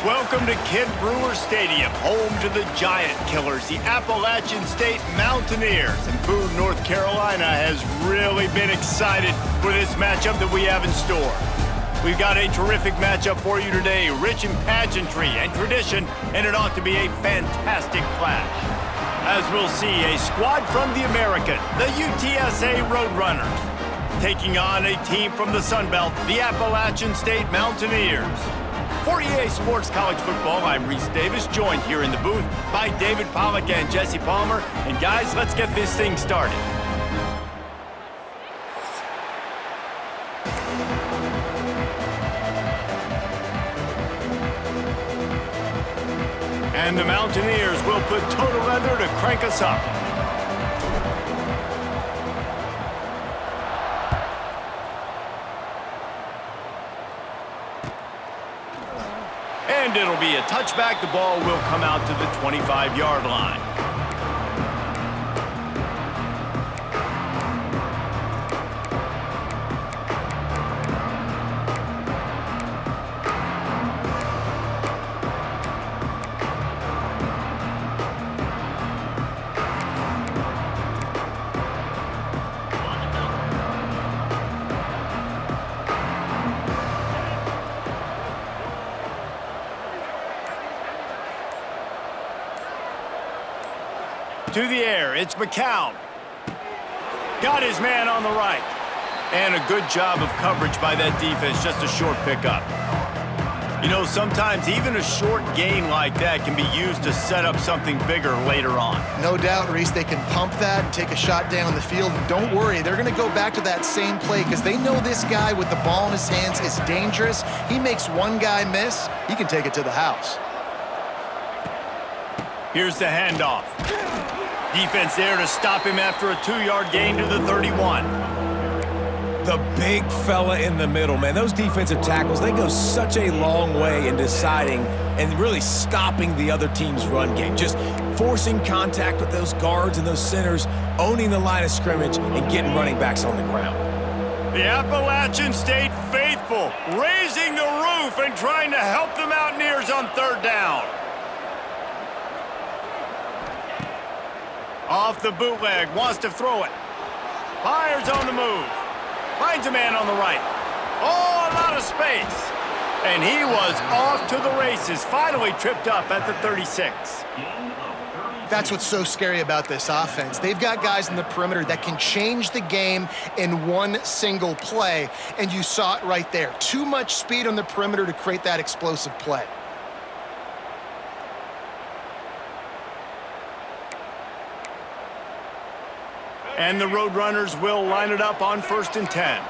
Welcome to Kid Brewer Stadium, home to the Giant Killers, the Appalachian State Mountaineers. And Boone, North Carolina has really been excited for this matchup that we have in store. We've got a terrific matchup for you today, rich in pageantry and tradition, and it ought to be a fantastic clash. As we'll see, a squad from the American, the UTSA Roadrunners, taking on a team from the Sun Belt, the Appalachian State Mountaineers. For EA Sports College Football, I'm Reese Davis, joined here in the booth by David Pollack and Jesse Palmer. And guys, let's get this thing started. And the Mountaineers will put total leather to crank us up. And it'll be a touchback. The ball will come out to the 25-yard line. To the air, it's McCown. Got his man on the right. And a good job of coverage by that defense, just a short pickup. You know, sometimes even a short gain like that can be used to set up something bigger later on. No doubt, Reese, they can pump that and take a shot down the field. And don't worry, they're going to go back to that same play because they know this guy with the ball in his hands is dangerous. He makes one guy miss, he can take it to the house. Here's the handoff. Defense there to stop him after a 2-yard gain to the 31. The big fella in the middle, man. Those defensive tackles, they go such a long way in deciding and really stopping the other team's run game. Just forcing contact with those guards and those centers, owning the line of scrimmage, and getting running backs on the ground. The Appalachian State faithful raising the roof and trying to help the Mountaineers on third down. Off the bootleg, wants to throw it. Fires on the move. Finds a man on the right. Oh, a lot of space. And he was off to the races, finally tripped up at the 36. That's what's so scary about this offense. They've got guys in the perimeter that can change the game in one single play, and you saw it right there. Too much speed on the perimeter to create that explosive play. And the Roadrunners will line it up on 1st and 10.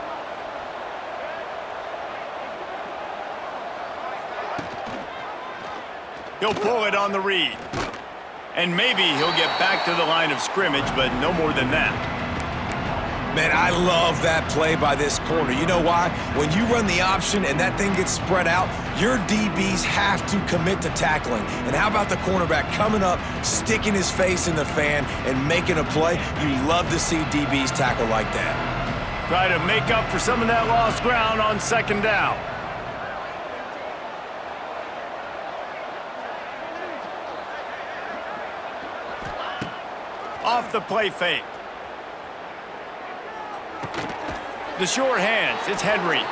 He'll pull it on the read. And maybe he'll get back to the line of scrimmage, but no more than that. Man, I love that play by this corner. You know why? When you run the option and that thing gets spread out, your DBs have to commit to tackling. And how about the cornerback coming up, sticking his face in the fan, and making a play? You love to see DBs tackle like that. Try to make up for some of that lost ground on 2nd down. Off the play fake. The short hands, it's Henry.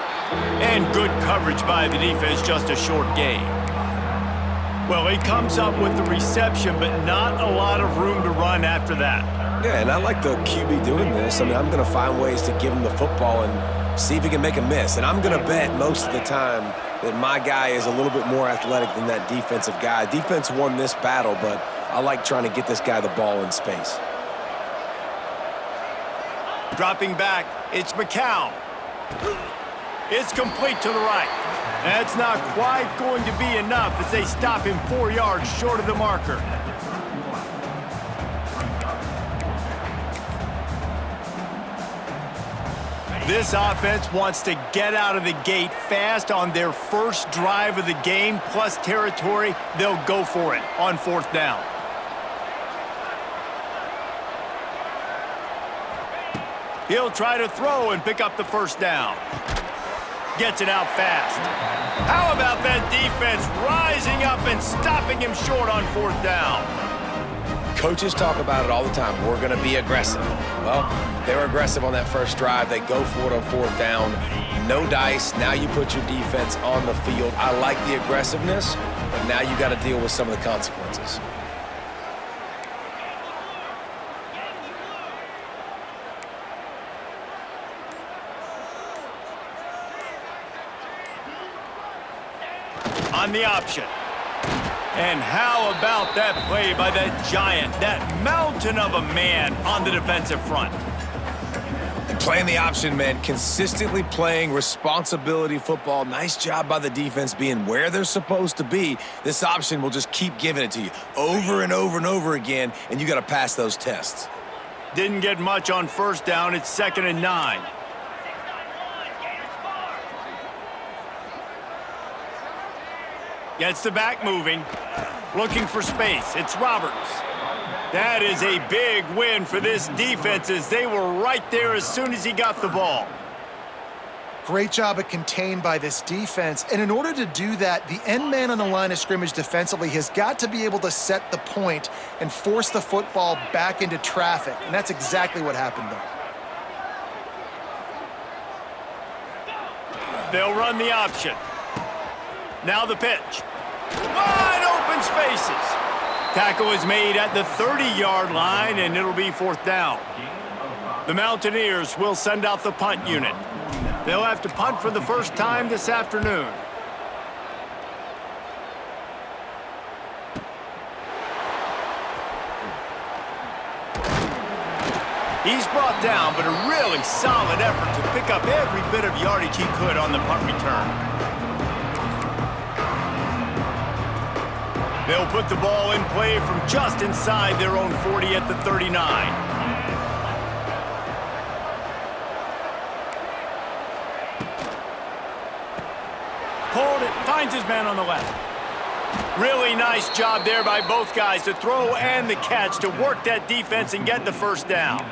And good coverage by the defense, just a short gain. Well, he comes up with the reception, but not a lot of room to run after that. Yeah, and I like the QB doing this. I mean, I'm going to find ways to give him the football and see if he can make a miss. And I'm going to bet most of the time that my guy is a little bit more athletic than that defensive guy. Defense won this battle, but I like trying to get this guy the ball in space. Dropping back, it's McCown. It's complete to the right. That's not quite going to be enough as they stop him 4 yards short of the marker. This offense wants to get out of the gate fast on their first drive of the game, plus territory. They'll go for it on 4th down. He'll try to throw and pick up the 1st down. gets it out fast. How about that defense rising up and stopping him short on 4th down? Coaches talk about it all the time. We're going to be aggressive. Well, they were aggressive on that first drive. They go for it on 4th down. No dice. Now you put your defense on the field. I like the aggressiveness, but now you got to deal with some of the consequences. On the option. And how about that play by that giant, that mountain of a man on the defensive front? Playing the option, man, consistently playing responsibility football. Nice job by the defense being where they're supposed to be. This option will just keep giving it to you over and over and over again, and you got to pass those tests. Didn't get much on 1st down. It's 2nd and 9. Gets the back moving, looking for space. It's Roberts. That is a big win for this defense as they were right there as soon as he got the ball. Great job at contained by this defense. And in order to do that, the end man on the line of scrimmage defensively has got to be able to set the point and force the football back into traffic. And that's exactly what happened there. They'll run the option. Now the pitch. Wide open spaces. Tackle is made at the 30-yard line, and it'll be 4th down. The Mountaineers will send out the punt unit. They'll have to punt for the first time this afternoon. He's brought down, but a really solid effort to pick up every bit of yardage he could on the punt return. They'll put the ball in play from just inside their own 40 at the 39. Pulled it, finds his man on the left. Really nice job there by both guys, the throw and the catch, to work that defense and get the 1st down.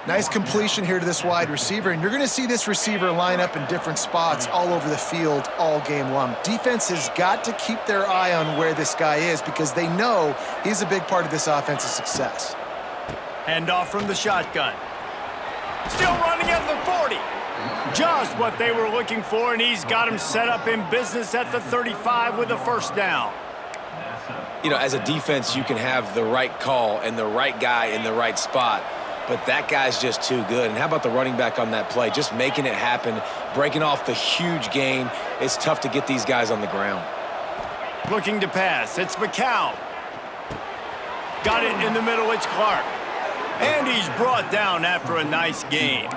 Nice completion here to this wide receiver, and you're going to see this receiver line up in different spots all over the field all game long. Defense has got to keep their eye on where this guy is because they know he's a big part of this offense's success. Handoff from the shotgun. Still running at the 40. Just what they were looking for, and he's got him set up in business at the 35 with a 1st down. You know, as a defense, you can have the right call and the right guy in the right spot, but that guy's just too good. And how about the running back on that play? Just making it happen, breaking off the huge gain. It's tough to get these guys on the ground. Looking to pass. It's McCown. Got it in the middle. It's Clark. And he's brought down after a nice gain.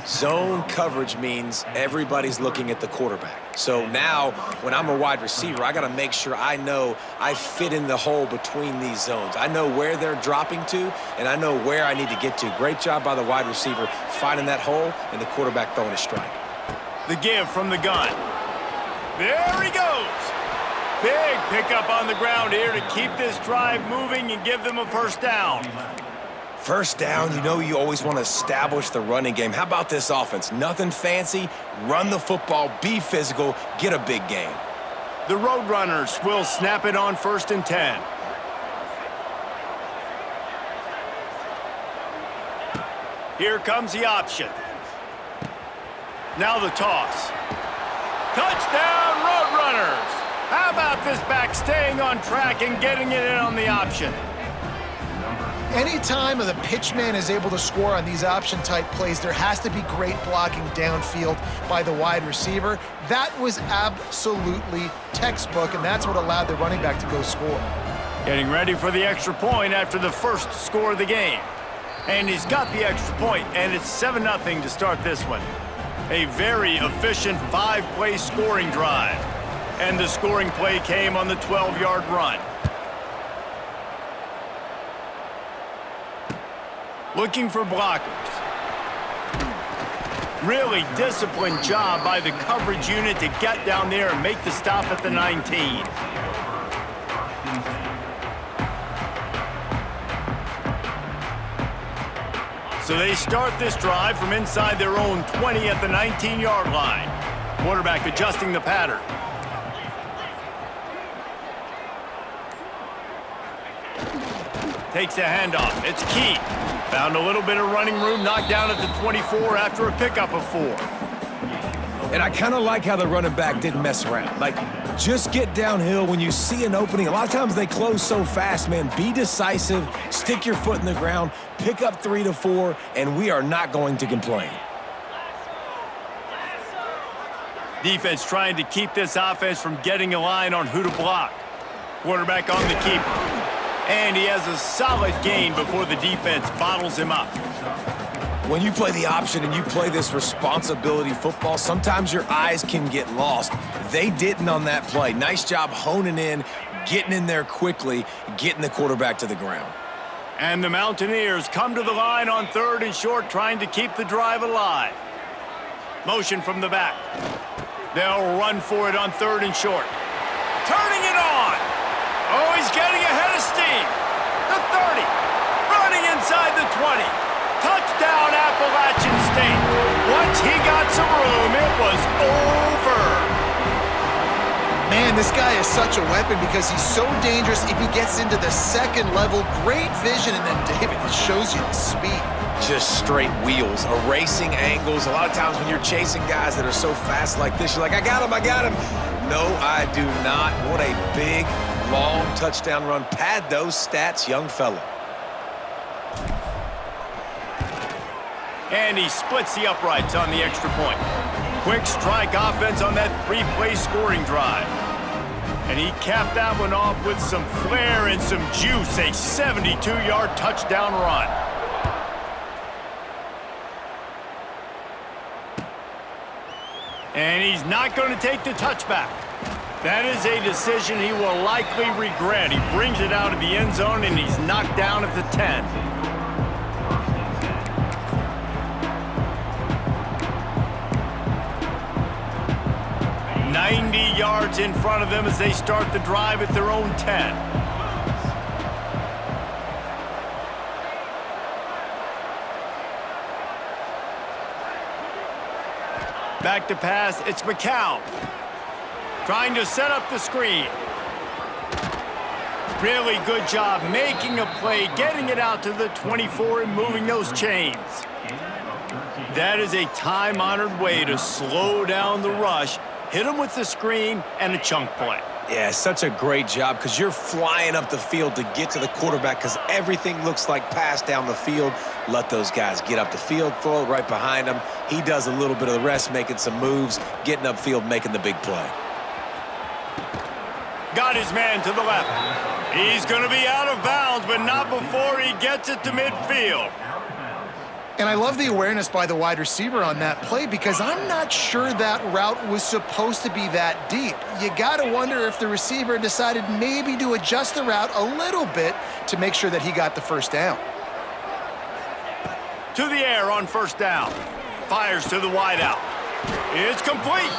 Zone coverage means everybody's looking at the quarterback. So now, when I'm a wide receiver, I got to make sure I know I fit in the hole between these zones. I know where they're dropping to, and I know where I need to get to. Great job by the wide receiver finding that hole, and the quarterback throwing a strike. The give from the gun. There he goes. Big pickup on the ground here to keep this drive moving and give them a 1st down. 1st down, you know you always want to establish the running game. How about this offense? Nothing fancy. Run the football, be physical, get a big gain. The Roadrunners will snap it on 1st and 10. Here comes the option. Now the toss. Touchdown, Roadrunners! How about this back staying on track and getting it in on the option? Anytime the pitchman is able to score on these option-type plays, there has to be great blocking downfield by the wide receiver. That was absolutely textbook, and that's what allowed the running back to go score. Getting ready for the extra point after the first score of the game. And he's got the extra point, and it's 7-0 to start this one. A very efficient 5-play scoring drive. And the scoring play came on the 12-yard run. Looking for blockers. Really disciplined job by the coverage unit to get down there and make the stop at the 19. So they start this drive from inside their own 20 at the 19-yard line. Quarterback adjusting the pattern. Takes the handoff. It's Key. Found a little bit of running room, knocked down at the 24 after a pickup of 4. And I kind of like how the running back didn't mess around. Like, just get downhill when you see an opening. A lot of times they close so fast, man. Be decisive, stick your foot in the ground, pick up 3 to 4, and we are not going to complain. Defense trying to keep this offense from getting a line on who to block. Quarterback on the keeper. And he has a solid gain before the defense bottles him up. When you play the option and you play this responsibility football, sometimes your eyes can get lost. They didn't on that play. Nice job honing in, getting in there quickly, getting the quarterback to the ground. And the Mountaineers come to the line on 3rd and short, trying to keep the drive alive. Motion from the back. They'll run for it on 3rd and short. Turning it on. Oh, he's getting ahead of steam. The 30. Running inside the 20. Touchdown, Appalachian State. Once he got some room, it was over. Man, this guy is such a weapon because he's so dangerous if he gets into the second level. Great vision, and then David, it shows you the speed. Just straight wheels, erasing angles. A lot of times when you're chasing guys that are so fast like this, you're like, I got him, I got him. No, I do not. What a big, long touchdown run. Pad those stats, young fella. And he splits the uprights on the extra point. Quick strike offense on that 3-play scoring drive. And he capped that one off with some flair and some juice, a 72-yard touchdown run. And he's not going to take the touchback. That is a decision he will likely regret. He brings it out of the end zone, and he's knocked down at the 10. 90 yards in front of them as they start the drive at their own 10. Back to pass, it's McCown. Trying to set up the screen. Really good job making a play, getting it out to the 24 and moving those chains. That is a time-honored way to slow down the rush, hit them with the screen, and a chunk play. Yeah, such a great job because you're flying up the field to get to the quarterback because everything looks like pass down the field. Let those guys get up the field, throw it right behind him. He does a little bit of the rest, making some moves, getting upfield, making the big play. Got his man to the left. He's going to be out of bounds, but not before he gets it to midfield. And I love the awareness by the wide receiver on that play because I'm not sure that route was supposed to be that deep. You got to wonder if the receiver decided maybe to adjust the route a little bit to make sure that he got the first down. To the air on first down. Fires to the wideout. It's complete.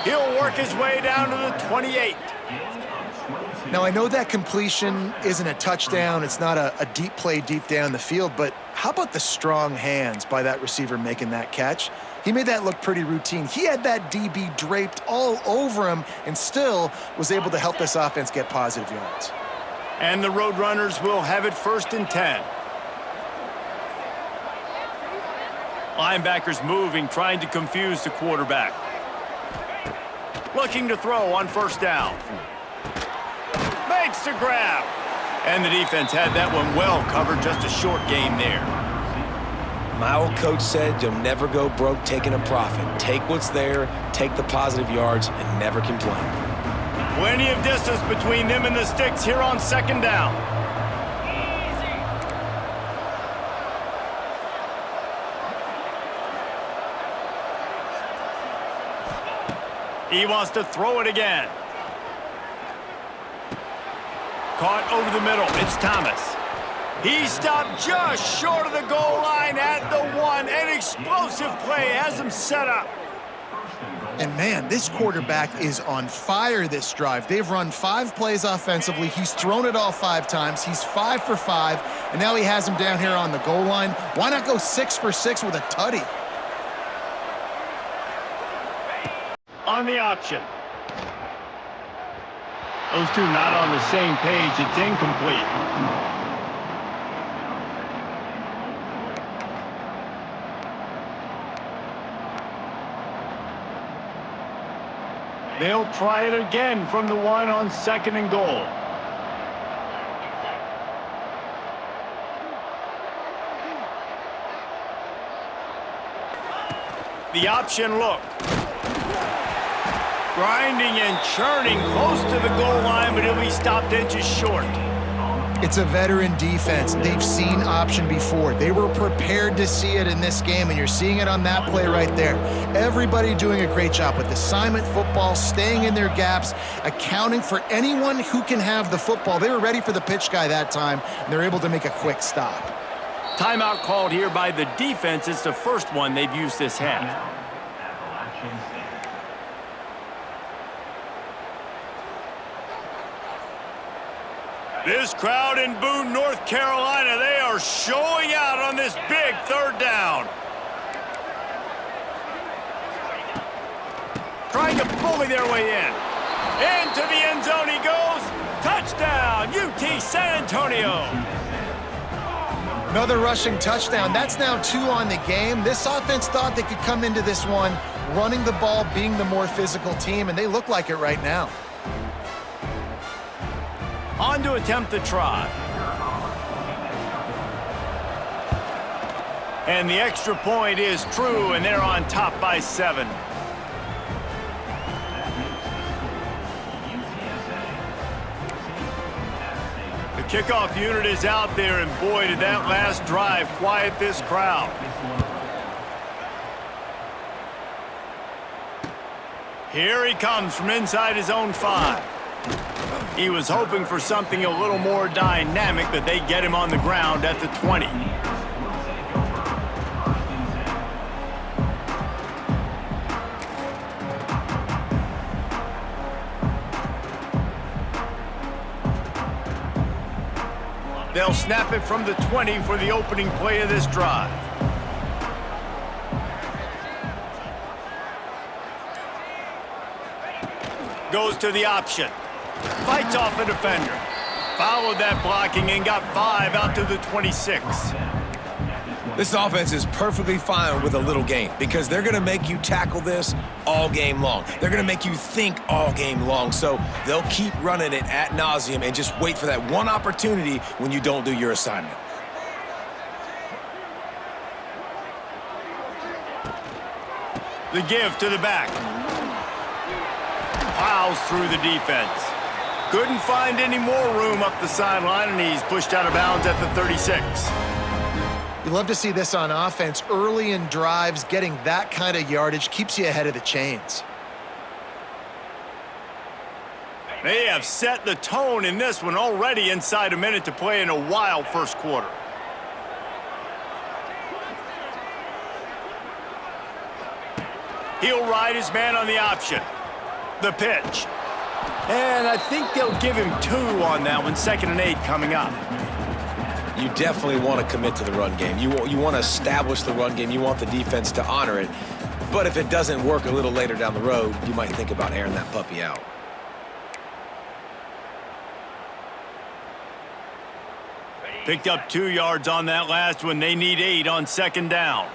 He'll work his way down to the 28. Now, I know that completion isn't a touchdown. It's not a deep play deep down the field, but how about the strong hands by that receiver making that catch? He made that look pretty routine. He had that DB draped all over him and still was able to help this offense get positive yards. And the Roadrunners will have it 1st and 10. Linebackers moving, trying to confuse the quarterback. Looking to throw on first down. Makes the grab. And the defense had that one well covered, just a short gain there. My old coach said you'll never go broke taking a profit. Take what's there, take the positive yards, and never complain. Plenty of distance between them and the sticks here on 2nd down. He wants to throw it again. Caught over the middle. It's Thomas. He stopped just short of the goal line at the 1. An explosive play has him set up. And man, this quarterback is on fire this drive. They've run 5 plays offensively. He's thrown it all 5 times. He's 5 for 5, and now he has him down here on the goal line. Why not go 6 for 6 with a tutty? On the option. Those two not on the same page. It's incomplete. They'll try it again from the one on 2nd and goal. The option look. Grinding and churning close to the goal line, but he'll be stopped inches short. It's a veteran defense. They've seen option before. They were prepared to see it in this game, and you're seeing it on that play right there. Everybody doing a great job with assignment football, staying in their gaps, accounting for anyone who can have the football. They were ready for the pitch guy that time, and they're able to make a quick stop. Timeout called here by the defense. It's the first one they've used this half. This crowd in Boone, North Carolina, they are showing out on this big 3rd down. Trying to bully their way in. Into the end zone he goes. Touchdown, UT San Antonio. Another rushing touchdown. That's now 2 on the game. This offense thought they could come into this one running the ball, being the more physical team, and they look like it right now. On to attempt the try. And the extra point is true, and they're on top by 7. The kickoff unit is out there, and boy, did that last drive quiet this crowd. Here he comes from inside his own 5. He was hoping for something a little more dynamic, but they get him on the ground at the 20. They'll snap it from the 20 for the opening play of this drive. Goes to the option. Fights off a defender. Followed that blocking and got 5 out to the 26. This offense is perfectly fine with a little game because they're going to make you tackle this all game long. They're going to make you think all game long, so they'll keep running it ad nauseum and just wait for that one opportunity when you don't do your assignment. The give to the back. Plows through the defense. Couldn't find any more room up the sideline, and he's pushed out of bounds at the 36. You love to see this on offense. Early in drives, getting that kind of yardage keeps you ahead of the chains. They have set the tone in this one already inside a minute to play in a wild first quarter. He'll ride his man on the option. The pitch. And I think they'll give him 2 on that one. 2nd and 8 coming up. You definitely want to commit to the run game. You want to establish the run game. You want the defense to honor it. But if it doesn't work a little later down the road, you might think about airing that puppy out. Picked up 2 yards on that last one. They need 8 on 2nd down.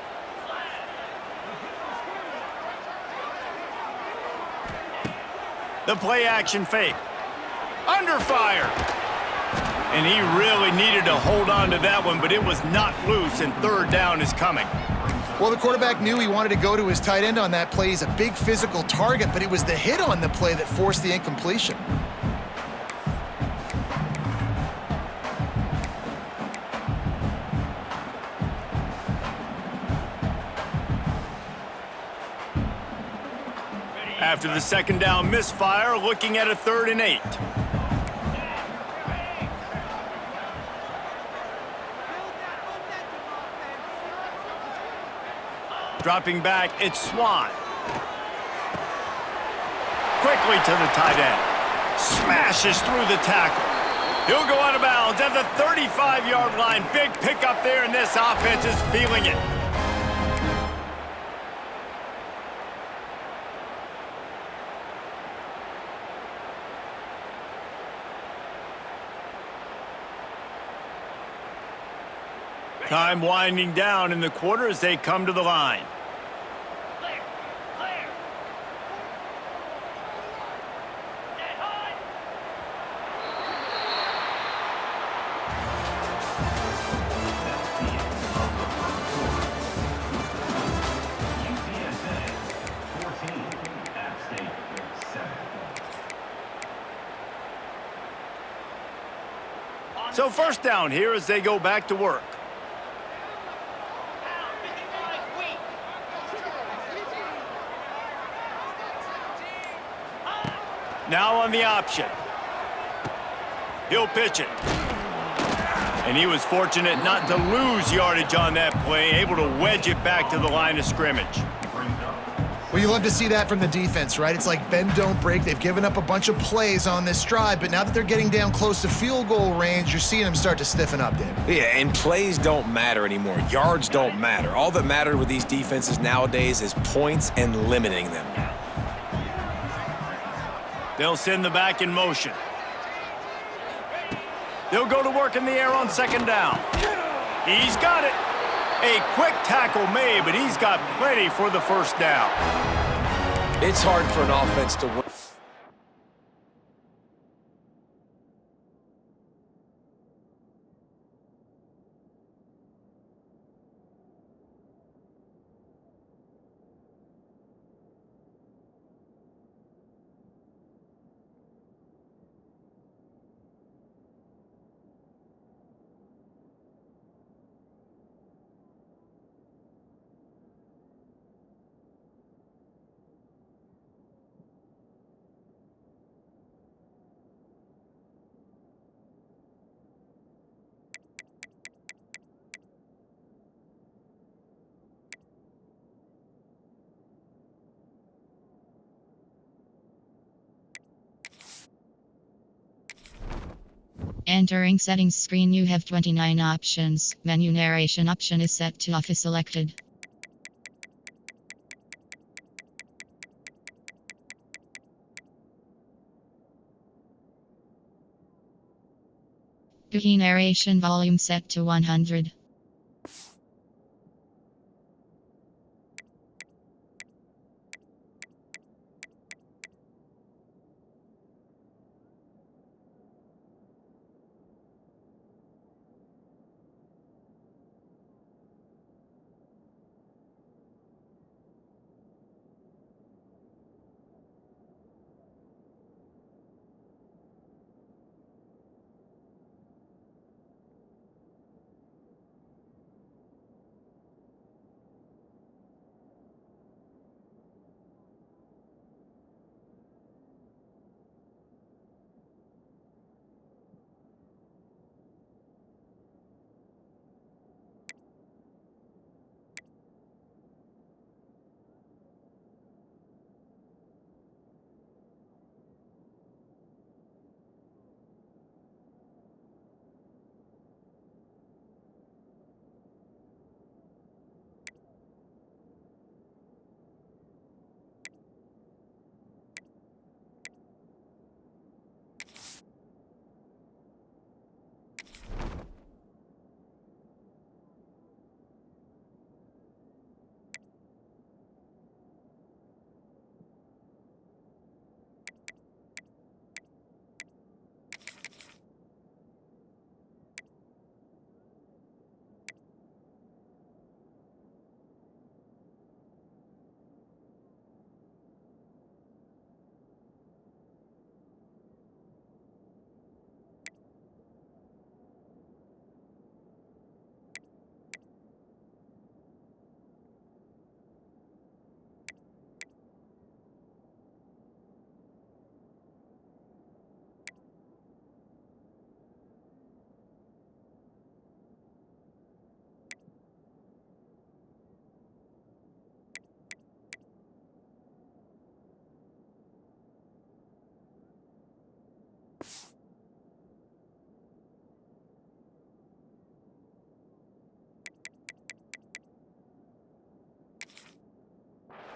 The play action fake. Under fire. And he really needed to hold on to that one, but it was not loose, and 3rd down is coming. Well, the quarterback knew he wanted to go to his tight end on that play. He's a big physical target, but it was the hit on the play that forced the incompletion. After the 2nd down misfire, looking at a 3rd and 8. Dropping back, it's Swan. Quickly to the tight end. Smashes through the tackle. He'll go out of bounds at the 35-yard line. Big pickup there, and this offense is feeling it. Time winding down in the quarter as they come to the line. So first down here as they go back to work. Now on the option. He'll pitch it. And he was fortunate not to lose yardage on that play, able to wedge it back to the line of scrimmage. Well, you love to see that from the defense, right? It's like bend, don't break. They've given up a bunch of plays on this drive, but now that they're getting down close to field goal range, you're seeing them start to stiffen up, Dave. Yeah, and plays don't matter anymore. Yards don't matter. All that matters with these defenses nowadays is points and limiting them. They'll send the back in motion. They'll go to work in the air on second down. He's got it. A quick tackle made, but he's got plenty for the first down. It's hard for an offense to win. Entering settings screen, you have 29 options. Menu narration option is set to off is selected. Key narration volume set to 100.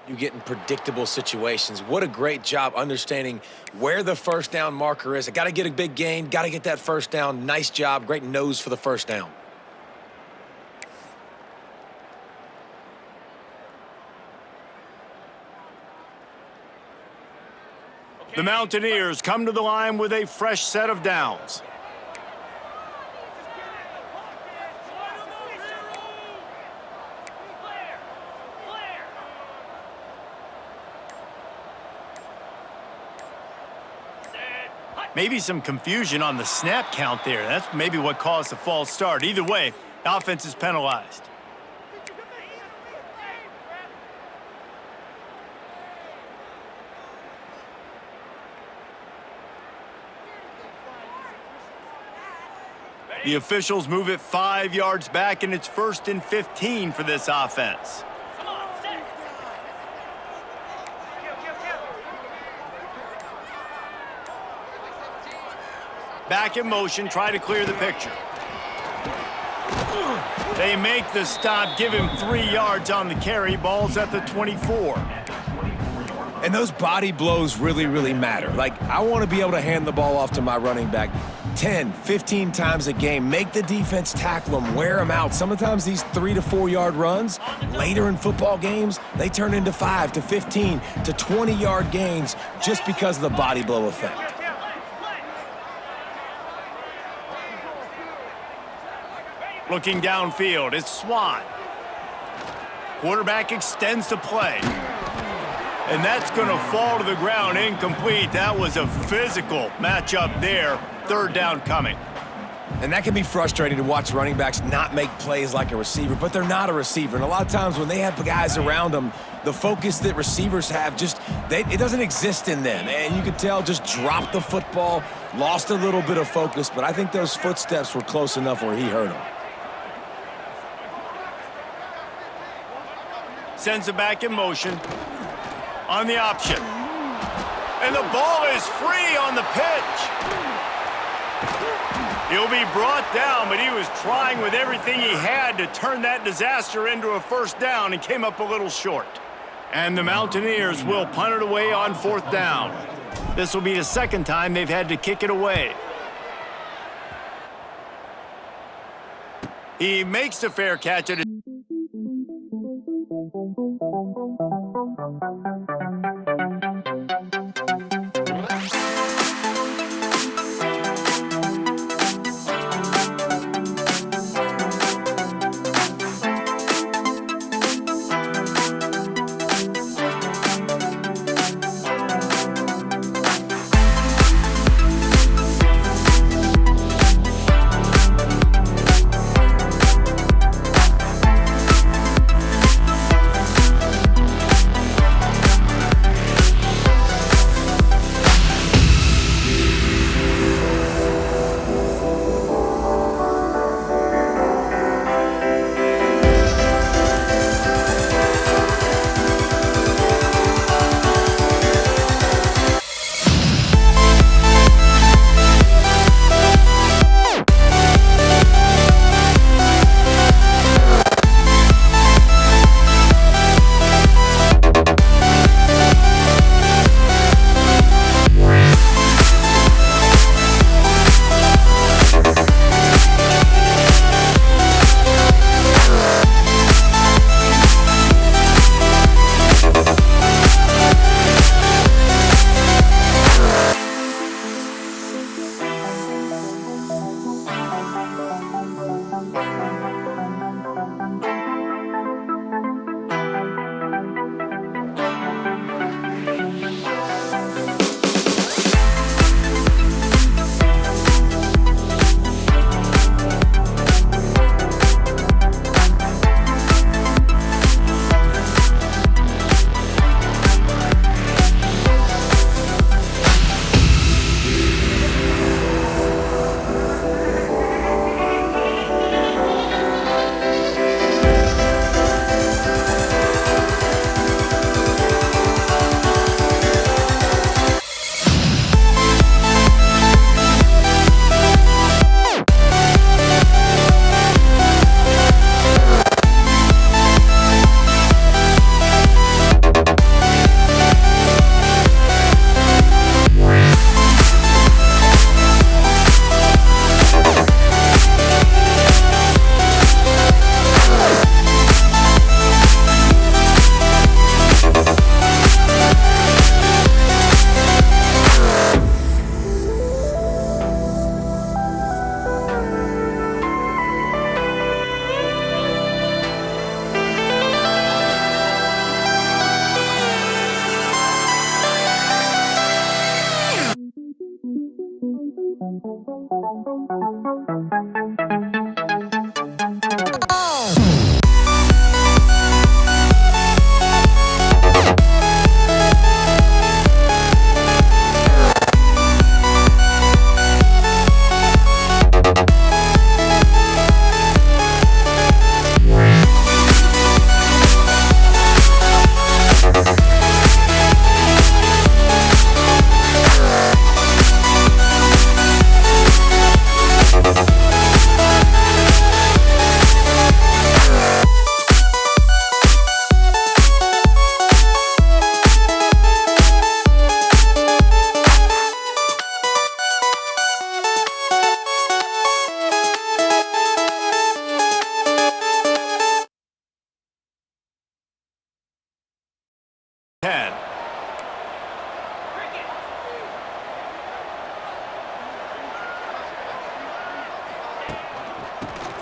You get in predictable situations. What a great job understanding where the first down marker is. I got to get a big gain, got to get that first down. Nice job, great nose for the first down. The Mountaineers come to the line with a fresh set of downs. Maybe some confusion on the snap count there. That's maybe what caused the false start. Either way, offense is penalized. The officials move it 5 yards back, and it's 1st and 15 for this offense. Back in motion, try to clear the picture. They make the stop, give him 3 yards on the carry. Ball's at the 24. And those body blows really, really matter. Like, I want to be able to hand the ball off to my running back 10, 15 times a game. Make the defense tackle them, wear them out. Sometimes these 3 to 4 yard runs, later in football games, they turn into 5 to 15 to 20 yard gains just because of the body blow effect. Looking downfield, it's Swan. Quarterback extends the play. And that's going to fall to the ground, incomplete. That was a physical matchup there. 3rd down coming. And that can be frustrating to watch running backs not make plays like a receiver, but they're not a receiver. And a lot of times when they have guys around them, the focus that receivers have it doesn't exist in them. And you could tell just dropped the football, lost a little bit of focus, but I think those footsteps were close enough where he heard them. Sends it back in motion on the option. And the ball is free on the pitch. He'll be brought down, but he was trying with everything he had to turn that disaster into a 1st down and came up a little short. And the Mountaineers will punt it away on 4th down. This will be the 2nd time they've had to kick it away. He makes the fair catch at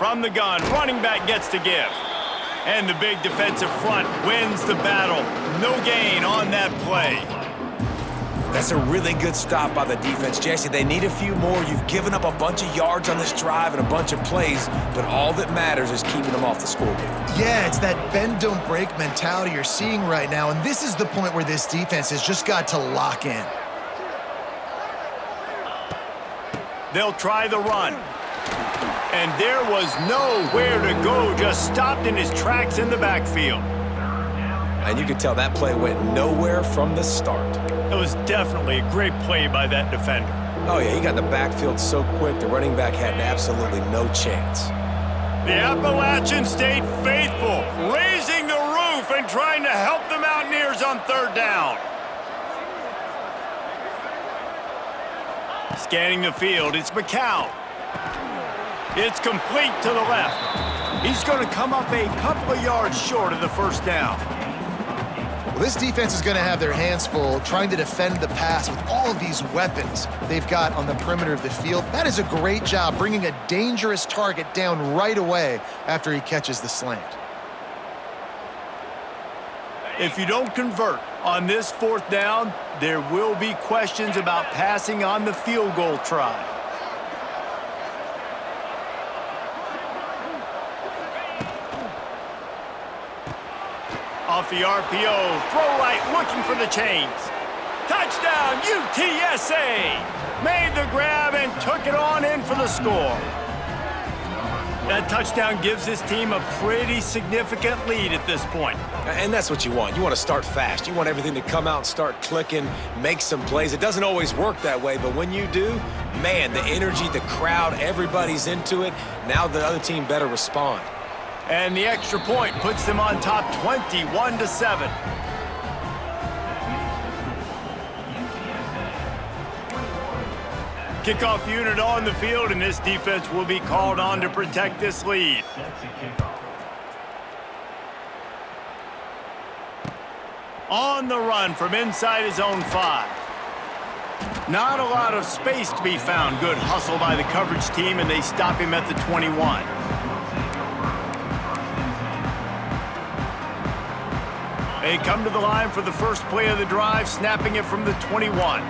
From the gun, running back gets to give. And the big defensive front wins the battle. No gain on that play. That's a really good stop by the defense, Jesse. They need a few more. You've given up a bunch of yards on this drive and a bunch of plays, but all that matters is keeping them off the scoreboard. Yeah, it's that bend, don't break mentality you're seeing right now, and this is the point where this defense has just got to lock in. They'll try the run. And there was nowhere to go, just stopped in his tracks in the backfield. And you could tell that play went nowhere from the start. It was definitely a great play by that defender. Oh, yeah, he got in the backfield so quick, the running back had absolutely no chance. The Appalachian State faithful raising the roof and trying to help the Mountaineers on third down. Scanning the field, it's McCown. It's complete to the left. He's going to come up a couple of yards short of the first down. Well, this defense is going to have their hands full trying to defend the pass with all of these weapons they've got on the perimeter of the field. That is a great job bringing a dangerous target down right away after he catches the slant. If you don't convert on this fourth down, there will be questions about passing on the field goal try. Off the RPO, throw right, looking for the chains. Touchdown, UTSA! Made the grab and took it on in for the score. That touchdown gives this team a pretty significant lead at this point. And that's what you want. You want to start fast. You want everything to come out and start clicking, make some plays. It doesn't always work that way, but when you do, man, the energy, the crowd, everybody's into it. Now the other team better respond. And the extra point puts them on top 21-7. Kickoff unit on the field, and this defense will be called on to protect this lead. On the run from inside his own 5. Not a lot of space to be found. Good hustle by the coverage team, and they stop him at the 21. They come to the line for the first play of the drive, snapping it from the 21.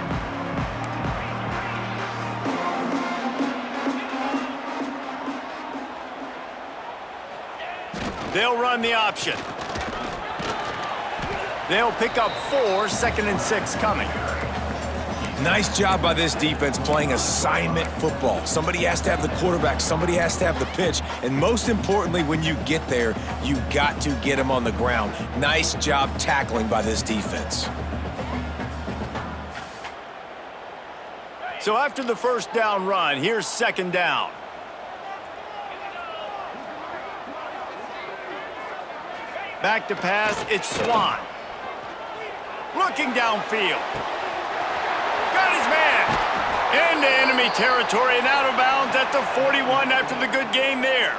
They'll run the option. They'll pick up 4, 2nd and 6 coming. Nice job by this defense playing assignment football. Somebody has to have the quarterback, somebody has to have the pitch, and most importantly, when you get there, you got to get them on the ground. Nice job tackling by this defense. So after the first down run, here's 2nd down. Back to pass, it's Swan. Looking downfield. Got his man. Into enemy territory and out of bounds at the 41 after the good game there.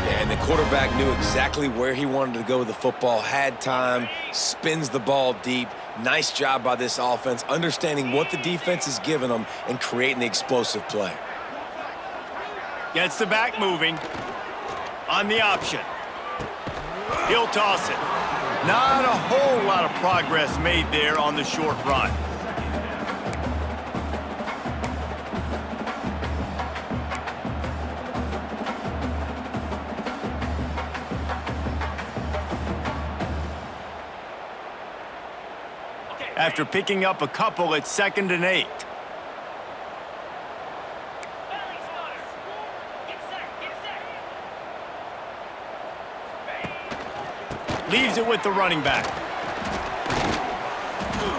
Yeah, and the quarterback knew exactly where he wanted to go with the football, had time, spins the ball deep. Nice job by this offense, understanding what the defense is giving them and creating the explosive play. Gets the back moving on the option. He'll toss it. Not a whole lot of progress made there on the short run. After picking up a couple, it's 2nd and 8. Leaves it with the running back.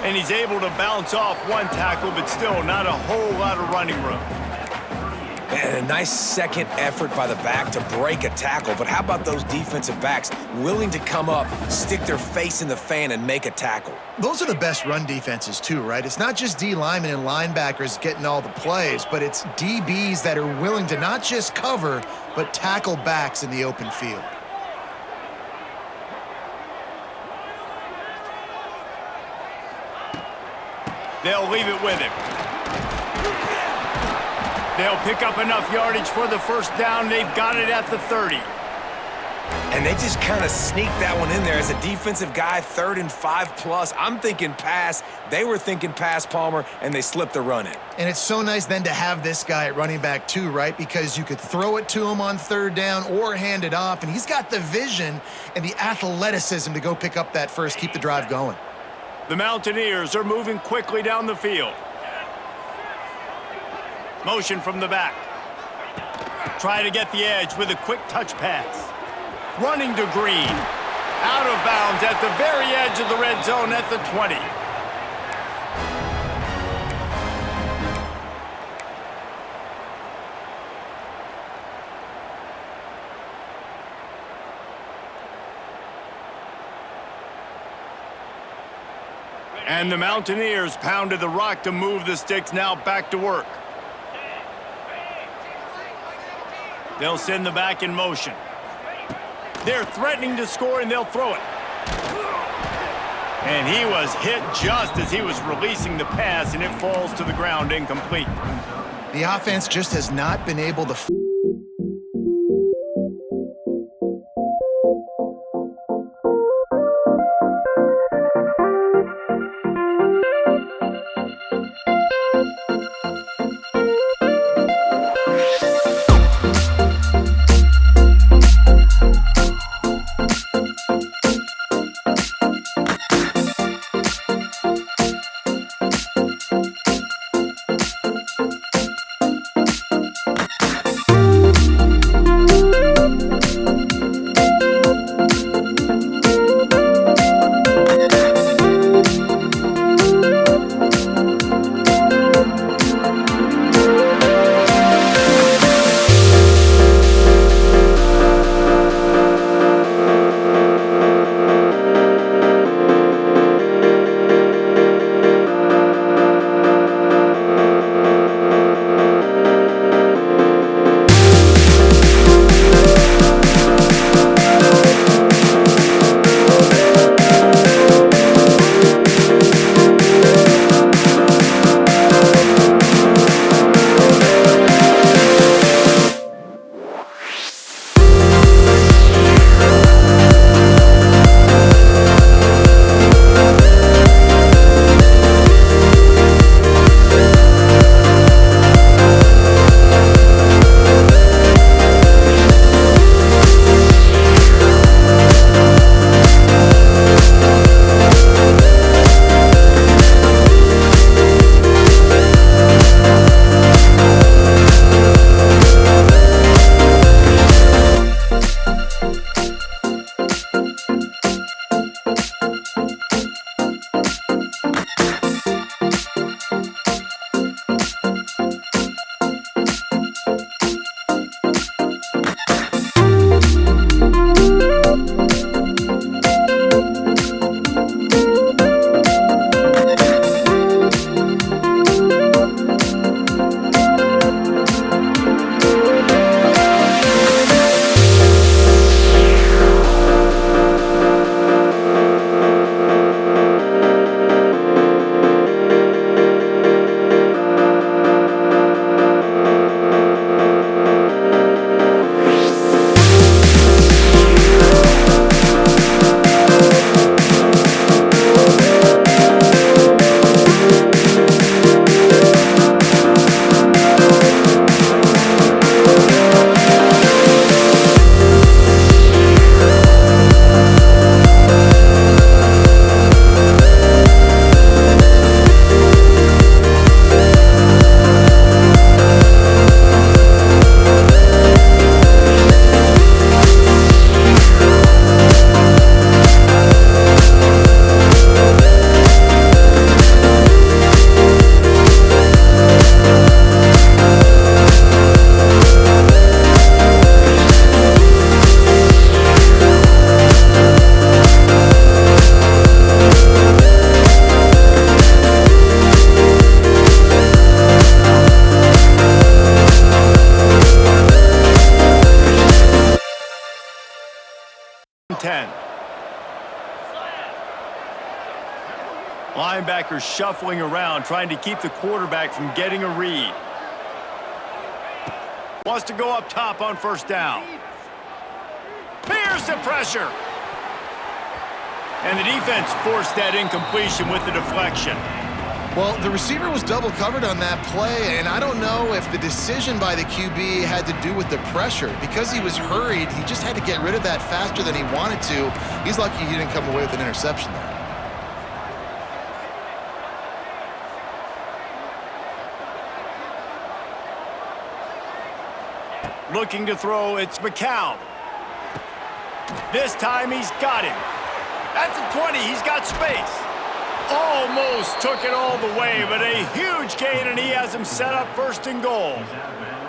And he's able to bounce off one tackle, but still not a whole lot of running room. And a nice second effort by the back to break a tackle. But how about those defensive backs willing to come up, stick their face in the fan, and make a tackle? Those are the best run defenses too, right? It's not just D linemen and linebackers getting all the plays, but it's DBs that are willing to not just cover, but tackle backs in the open field. They'll leave it with him. They'll pick up enough yardage for the first down. They've got it at the 30. And they just kind of sneaked that one in there as a defensive guy, 3rd and 5+. I'm thinking pass. They were thinking pass, Palmer, and they slipped the run in. And it's so nice then to have this guy at running back too, right? Because you could throw it to him on 3rd down or hand it off, and he's got the vision and the athleticism to go pick up that first, keep the drive going. The Mountaineers are moving quickly down the field. Motion from the back. Try to get the edge with a quick touch pass. Running to Green. Out of bounds at the very edge of the red zone at the 20. And the Mountaineers pounded the rock to move the sticks, now back to work. They'll send the back in motion. They're threatening to score, and they'll throw it. And he was hit just as he was releasing the pass, and it falls to the ground incomplete. The offense just has not been able to... Linebackers shuffling around, trying to keep the quarterback from getting a read. Wants to go up top on first down. Here's the pressure. And the defense forced that incompletion with the deflection. Well, the receiver was double covered on that play, and I don't know if the decision by the QB had to do with the pressure. Because he was hurried, he just had to get rid of that faster than he wanted to. He's lucky he didn't come away with an interception there. Looking to throw, it's McCown. This time he's got him. At the 20, he's got space. Almost took it all the way, but a huge gain, and he has him set up first and goal.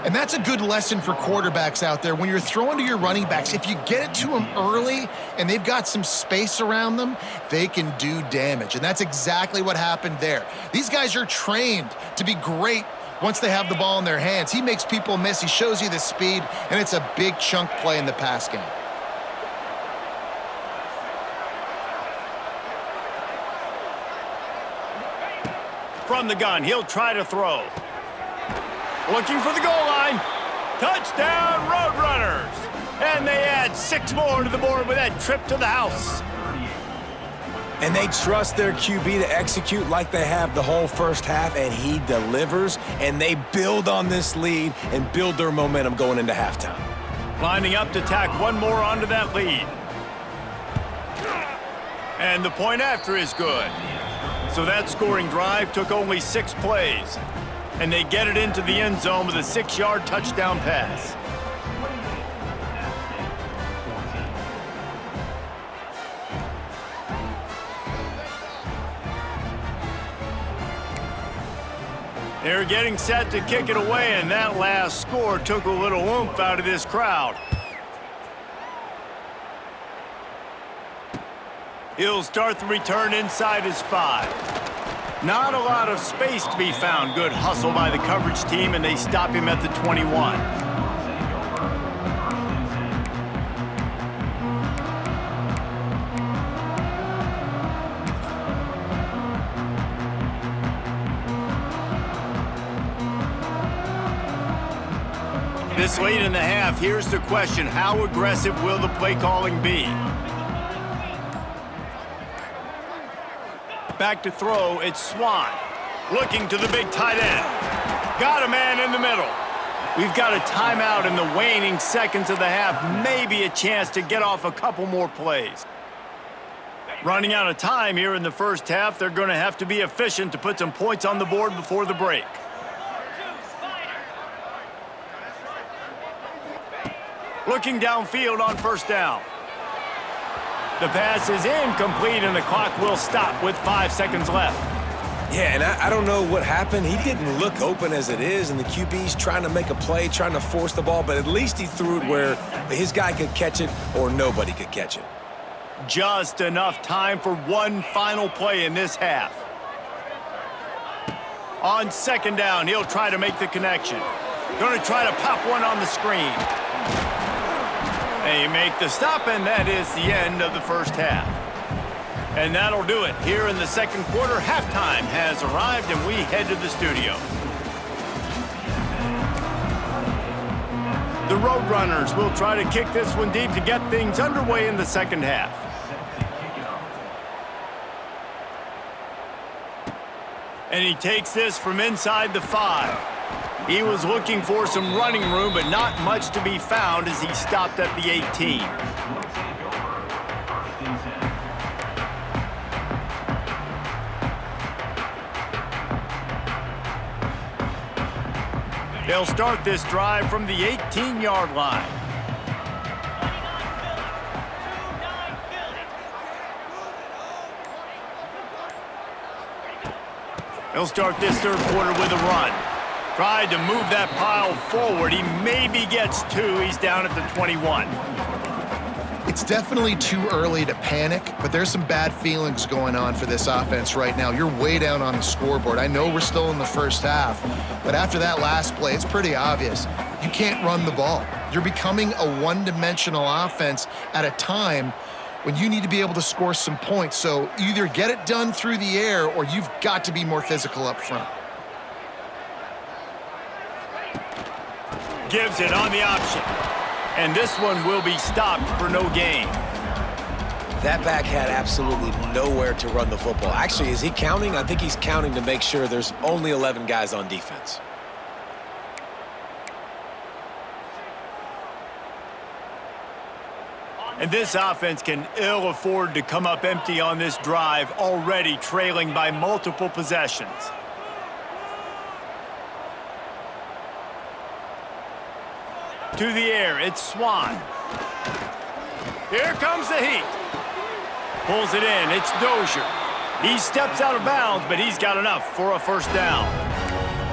And that's a good lesson for quarterbacks out there. When you're throwing to your running backs, if you get it to them early and they've got some space around them, they can do damage. And that's exactly what happened there. These guys are trained to be great once they have the ball in their hands. He makes people miss. He shows you the speed, and it's a big chunk play in the pass game. From the gun, he'll try to throw. Looking for the goal line. Touchdown, Roadrunners. And they add 6 more to the board with that trip to the house. And they trust their QB to execute like they have the whole first half, and he delivers, and they build on this lead and build their momentum going into halftime. Lining up to tack one more onto that lead. And the point after is good. So that scoring drive took only 6 plays. And they get it into the end zone with a 6-yard touchdown pass. They're getting set to kick it away, and that last score took a little oomph out of this crowd. He'll start the return inside his 5. Not a lot of space to be found. Good hustle by the coverage team, and they stop him at the 21. This late in the half, here's the question: how aggressive will the play calling be? Back to throw, it's Swan. Looking to the big tight end. Got a man in the middle. We've got a timeout in the waning seconds of the half. Maybe a chance to get off a couple more plays. Running out of time here in the first half. They're going to have to be efficient to put some points on the board before the break. Looking downfield on first down. The pass is incomplete, and the clock will stop with 5 seconds left. Yeah, and I don't know what happened. He didn't look open as it is, and the QB's trying to make a play, trying to force the ball, but at least he threw it where his guy could catch it or nobody could catch it. Just enough time for one final play in this half. On second down, he'll try to make the connection. Going to try to pop one on the screen. They make the stop, and that is the end of the first half. And that'll do it. Here in the second quarter, halftime has arrived, and we head to the studio. The Roadrunners will try to kick this one deep to get things underway in the second half. And he takes this from inside the 5. He was looking for some running room, but not much to be found as he stopped at the 18. They'll start this drive from the 18-yard line. They'll start this third quarter with a run. Tried to move that pile forward. He maybe gets 2. He's down at the 21. It's definitely too early to panic, but there's some bad feelings going on for this offense right now. You're way down on the scoreboard. I know we're still in the first half, but after that last play, it's pretty obvious. You can't run the ball. You're becoming a one-dimensional offense at a time when you need to be able to score some points. So either get it done through the air or you've got to be more physical up front. Gives it on the option. And this one will be stopped for no gain. That back had absolutely nowhere to run the football. Actually, is he counting? I think he's counting to make sure there's only 11 guys on defense. And this offense can ill afford to come up empty on this drive, already trailing by multiple possessions. To the air, it's Swan. Here comes the heat. Pulls it in, it's Dozier. He steps out of bounds, but he's got enough for a first down.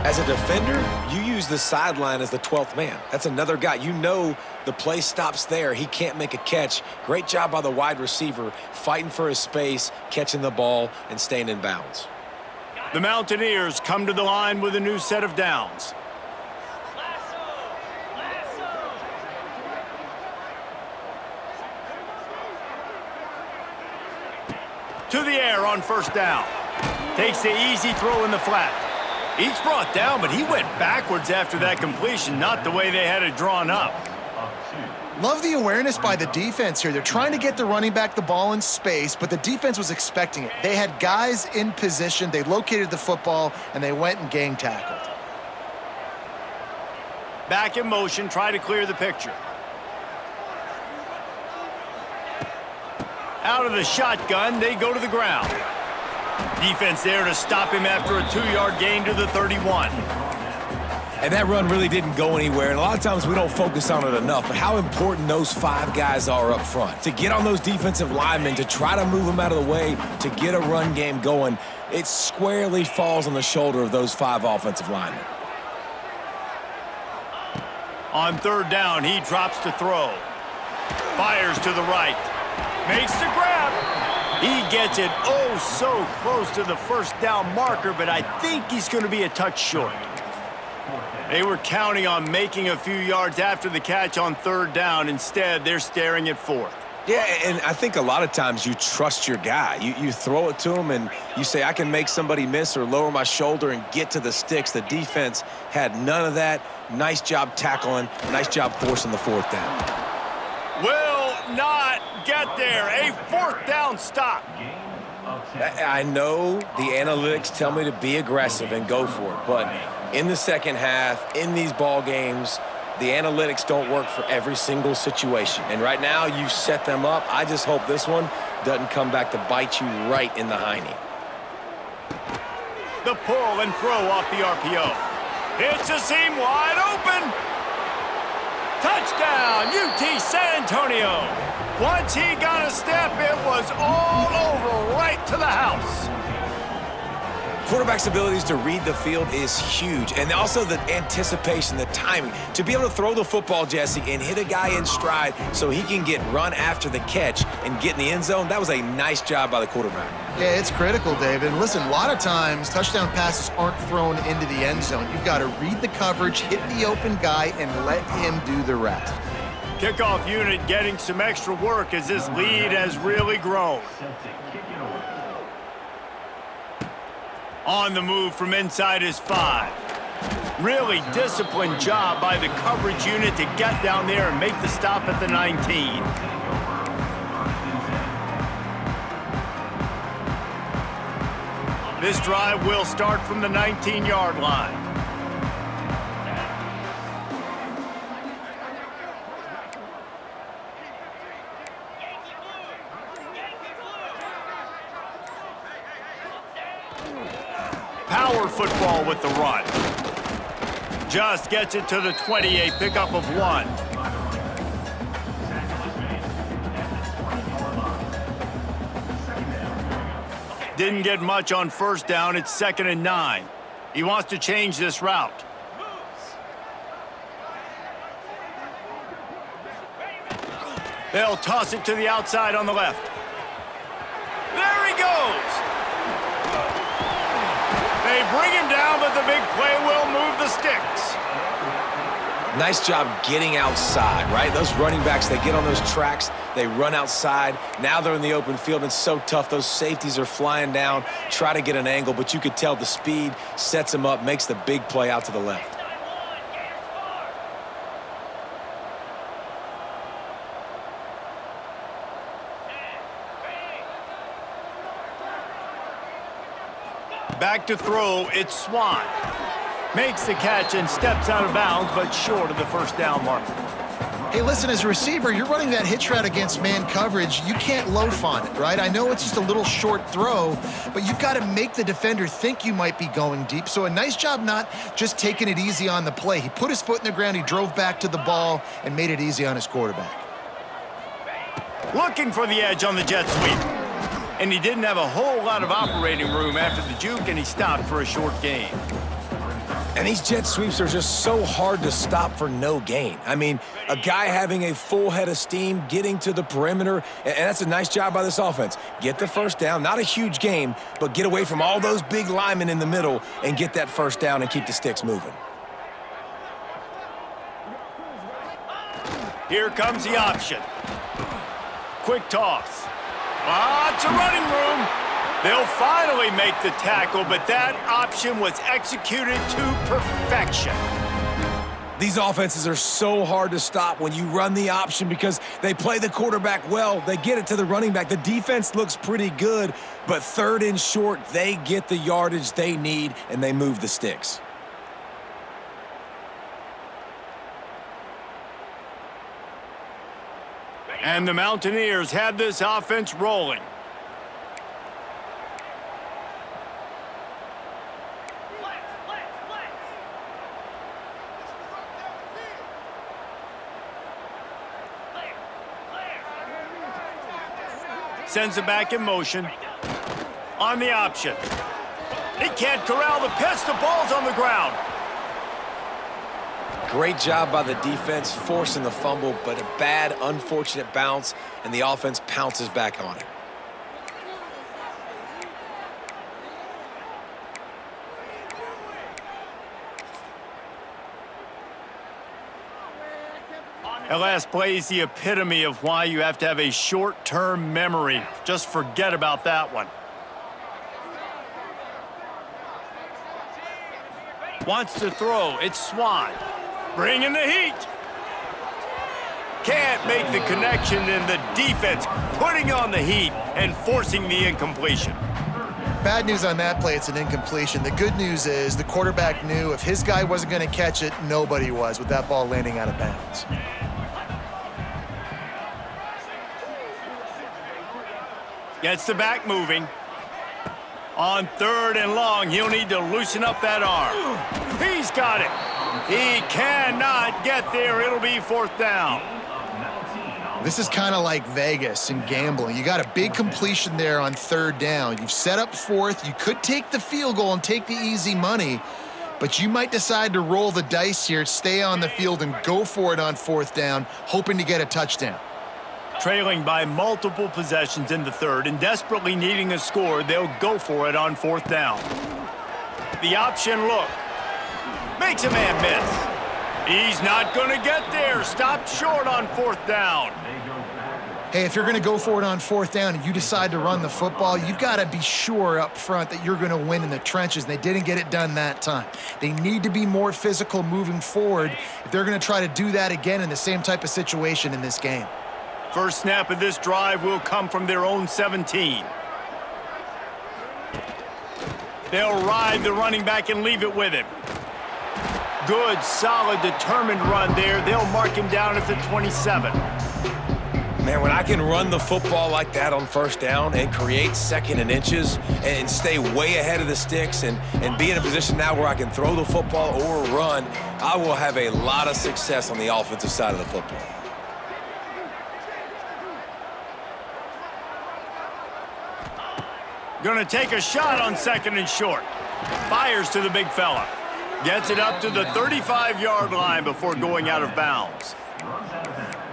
As a defender, you use the sideline as the 12th man. That's another guy. You know the play stops there. He can't make a catch. Great job by the wide receiver, fighting for his space, catching the ball, and staying in bounds. The Mountaineers come to the line with a new set of downs. To the air on first down. Takes the easy throw in the flat. He's brought down, but he went backwards after that completion, not the way they had it drawn up. Love the awareness by the defense here. They're trying to get the running back the ball in space, but the defense was expecting it. They had guys in position, they located the football, and they went and gang tackled. Back in motion, try to clear the picture. Out of the shotgun, they go to the ground. Defense there to stop him after a 2-yard gain to the 31. And that run really didn't go anywhere, and a lot of times we don't focus on it enough, but how important those 5 guys are up front. To get on those defensive linemen, to try to move them out of the way, to get a run game going, it squarely falls on the shoulder of those 5 offensive linemen. On third down, he drops to throw. Fires to the right. Makes the grab. He gets it oh so close to the first down marker, but I think he's going to be a touch short. They were counting on making a few yards after the catch on third down. Instead, they're staring at fourth. Yeah, and I think a lot of times you trust your guy. You throw it to him and you say, I can make somebody miss or lower my shoulder and get to the sticks. The defense had none of that. Nice job tackling. Nice job forcing the fourth down. Will not get there. A fourth down stop. I know the analytics tell me to be aggressive and go for it, but in the second half, in these ball games, the analytics don't work for every single situation. And right now, you've set them up. I just hope this one doesn't come back to bite you right in the hiney. The pull and throw off the RPO. It's a seam wide open. Touchdown, UT San Antonio. Once he got a step, it was all over right to the house. Quarterback's abilities to read the field is huge, and also the anticipation, the timing. To be able to throw the football, Jesse, and hit a guy in stride so he can get run after the catch and get in the end zone, that was a nice job by the quarterback. Yeah, it's critical, David. And listen, a lot of times touchdown passes aren't thrown into the end zone. You've got to read the coverage, hit the open guy, and let him do the rest. Kickoff unit getting some extra work as this lead has really grown. On the move from inside his 5. Really disciplined job by the coverage unit to get down there and make the stop at the 19. This drive will start from the 19-yard line. Power football with the run. Just gets it to the 28, pickup of 1. Didn't get much on first down. It's 2nd and 9. He wants to change this route. They'll toss it to the outside on the left. There he goes. They bring him down, but the big play will move the sticks. Nice job getting outside, right? Those running backs, they get on those tracks, they run outside. Now they're in the open field. It's so tough. Those safeties are flying down, try to get an angle, but you could tell the speed sets them up, makes the big play out to the left. Back to throw, it's Swan. Makes the catch and steps out of bounds, but short of the first down marker. Hey, listen, as a receiver, you're running that hitch route against man coverage. You can't loaf on it, right? I know it's just a little short throw, but you've got to make the defender think you might be going deep. So a nice job not just taking it easy on the play. He put his foot in the ground, he drove back to the ball, and made it easy on his quarterback. Looking for the edge on the jet sweep. And he didn't have a whole lot of operating room after the juke, and he stopped for a short gain. And these jet sweeps are just so hard to stop for no gain. I mean, a guy having a full head of steam, getting to the perimeter, and that's a nice job by this offense. Get the first down, not a huge gain, but get away from all those big linemen in the middle and get that first down and keep the sticks moving. Here comes the option. Quick toss. Lots of running room. They'll finally make the tackle, but that option was executed to perfection. These offenses are so hard to stop when you run the option because they play the quarterback well. They get it to the running back. The defense looks pretty good, but third and short, they get the yardage they need, and they move the sticks. And the Mountaineers have this offense rolling. Sends it back in motion. On the option. He can't corral the pitch. The ball's on the ground. Great job by the defense forcing the fumble, but a bad, unfortunate bounce, and the offense pounces back on it. That last play is the epitome of why you have to have a short-term memory. Just forget about that one. Wants to throw. It's Swan. Bringing the heat. Can't make the connection, and the defense putting on the heat and forcing the incompletion. Bad news on that play, it's an incompletion. The good news is the quarterback knew if his guy wasn't going to catch it, nobody was with that ball landing out of bounds. Gets the back moving. On third and long, he'll need to loosen up that arm. He's got it. He cannot get there. It'll be fourth down. This is kind of like Vegas in gambling. You got a big completion there on third down. You've set up fourth. You could take the field goal and take the easy money, but you might decide to roll the dice here, stay on the field, and go for it on fourth down, hoping to get a touchdown. Trailing by multiple possessions in the third and desperately needing a score, they'll go for it on fourth down. The option look. Makes a man miss. He's not going to get there. Stopped short on fourth down. Hey, if you're going to go for it on fourth down and you decide to run the football, you've got to be sure up front that you're going to win in the trenches. And they didn't get it done that time. They need to be more physical moving forward if they're going to try to do that again in the same type of situation in this game. First snap of this drive will come from their own 17. They'll ride the running back and leave it with him. Good, solid, determined run there. They'll mark him down at the 27. Man, when I can run the football like that on first down and create second and inches and stay way ahead of the sticks and be in a position now where I can throw the football or run, I will have a lot of success on the offensive side of the football. Going to take a shot on second and short. Fires to the big fella. Gets it up to the 35-yard line before going out of bounds.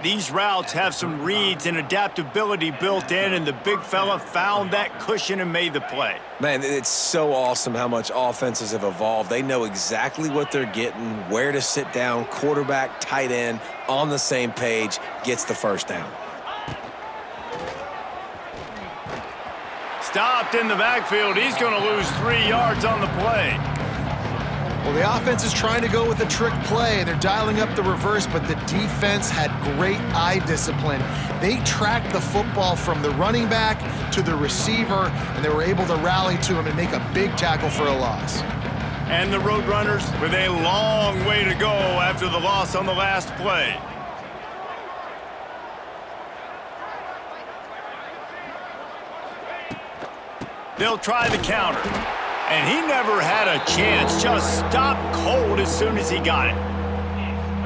These routes have some reads and adaptability built in, and the big fella found that cushion and made the play. Man, it's so awesome how much offenses have evolved. They know exactly what they're getting, where to sit down, quarterback, tight end, on the same page, gets the first down. Stopped in the backfield. He's going to lose 3 yards on the play. Well, the offense is trying to go with a trick play, and they're dialing up the reverse, but the defense had great eye discipline. They tracked the football from the running back to the receiver, and they were able to rally to him and make a big tackle for a loss. And the Roadrunners with a long way to go after the loss on the last play. They'll try the counter. And he never had a chance. Just stopped cold as soon as he got it.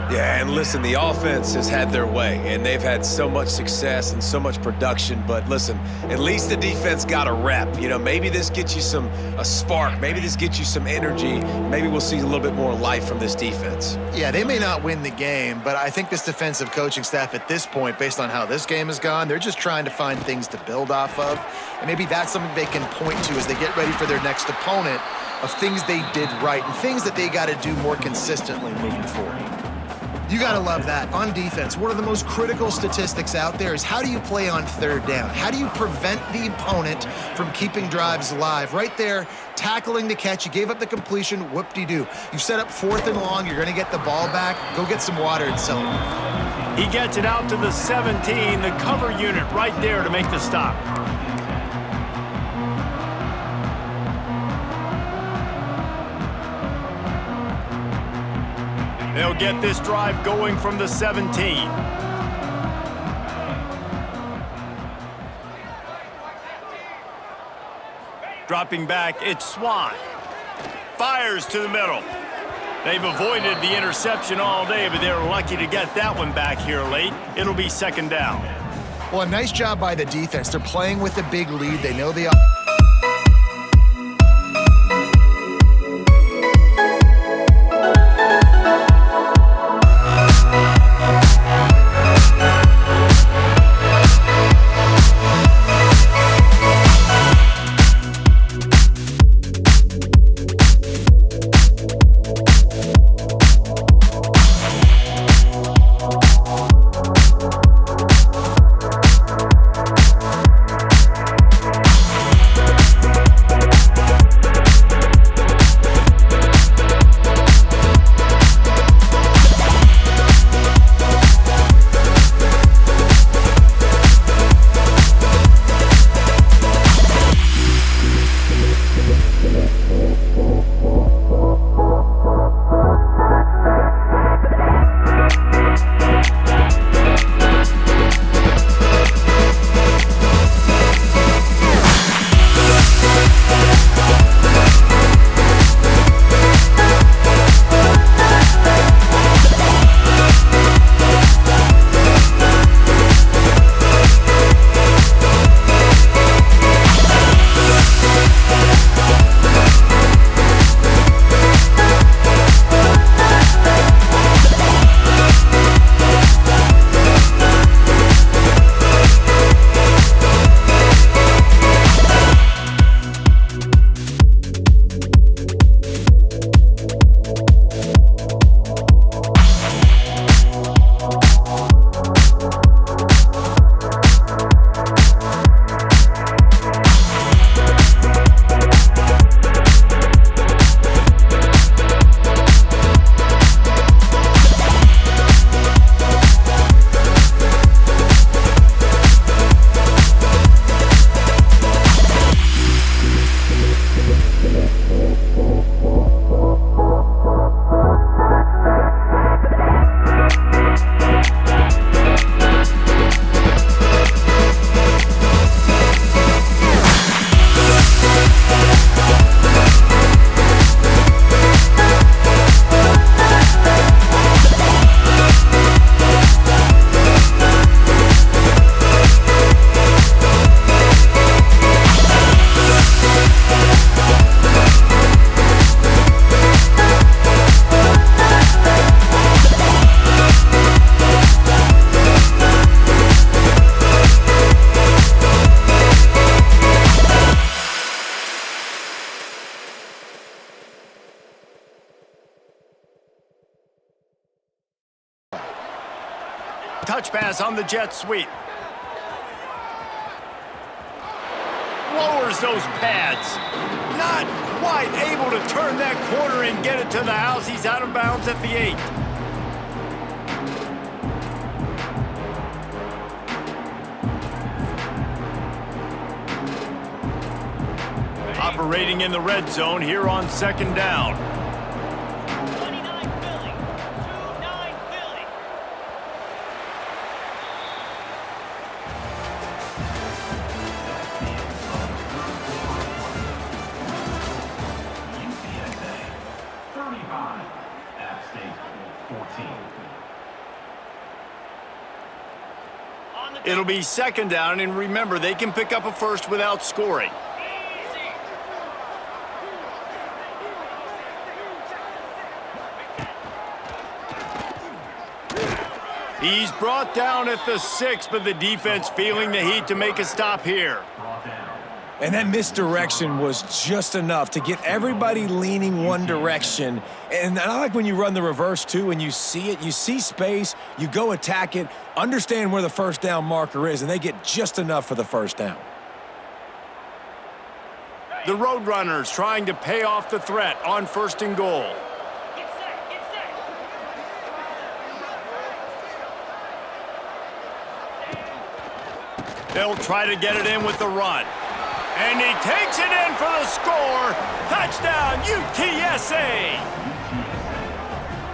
Yeah, and listen, the offense has had their way, and they've had so much success and so much production. But listen, at least the defense got a rep. You know, maybe this gets you a spark. Maybe this gets you some energy. Maybe we'll see a little bit more life from this defense. Yeah, they may not win the game, but I think this defensive coaching staff at this point, based on how this game has gone, they're just trying to find things to build off of. And maybe that's something they can point to as they get ready for their next opponent, of things they did right and things that they got to do more consistently moving forward. You got to love that. On defense, one of the most critical statistics out there is how do you play on third down? How do you prevent the opponent from keeping drives alive? Right there, tackling the catch. You gave up the completion. Whoop-de-doo. You've set up 4th and long. You're going to get the ball back. Go get some water and celebrate. He gets it out to the 17, the cover unit right there to make the stop. They'll get this drive going from the 17. Dropping back, it's Swan. Fires to the middle. They've avoided the interception all day, but they're lucky to get that one back here late. It'll be 2nd down. Well, a nice job by the defense. They're playing with a big lead. They know the Touch pass on the jet sweep. lowers those pads. Not quite able to turn that corner and get it to the house. He's out of bounds at the 8. Operating in the red zone here on 2nd down. 29 Philly. 2-9 Philly. UTSA 35, App State 14. It'll be 2nd down, and remember, they can pick up a first without scoring. He's brought down at the 6, but the defense feeling the heat to make a stop here. And that misdirection was just enough to get everybody leaning one direction. And I like when you run the reverse, too, and you see it. You see space, you go attack it, understand where the first down marker is, and they get just enough for the first down. The Roadrunners trying to pay off the threat on 1st and goal. Get set. Get set. They'll try to get it in with the run. And he takes it in for the score. Touchdown, UTSA!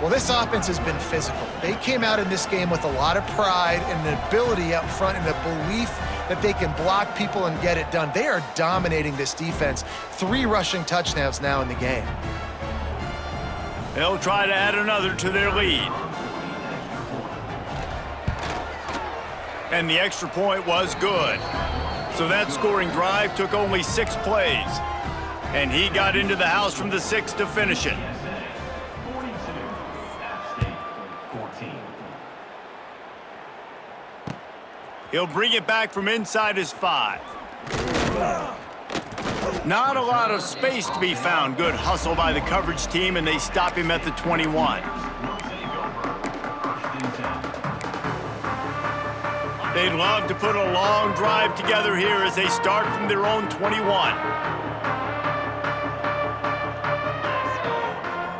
Well, this offense has been physical. They came out in this game with a lot of pride and an ability up front and a belief that they can block people and get it done. They are dominating this defense. 3 rushing touchdowns now in the game. They'll try to add another to their lead. And the extra point was good. So that scoring drive took only 6 plays. And he got into the house from the 6 to finish it. 42, App State 14. He'll bring it back from inside his 5. Not a lot of space to be found. Good hustle by the coverage team, and they stop him at the 21. They'd love to put a long drive together here as they start from their own 21.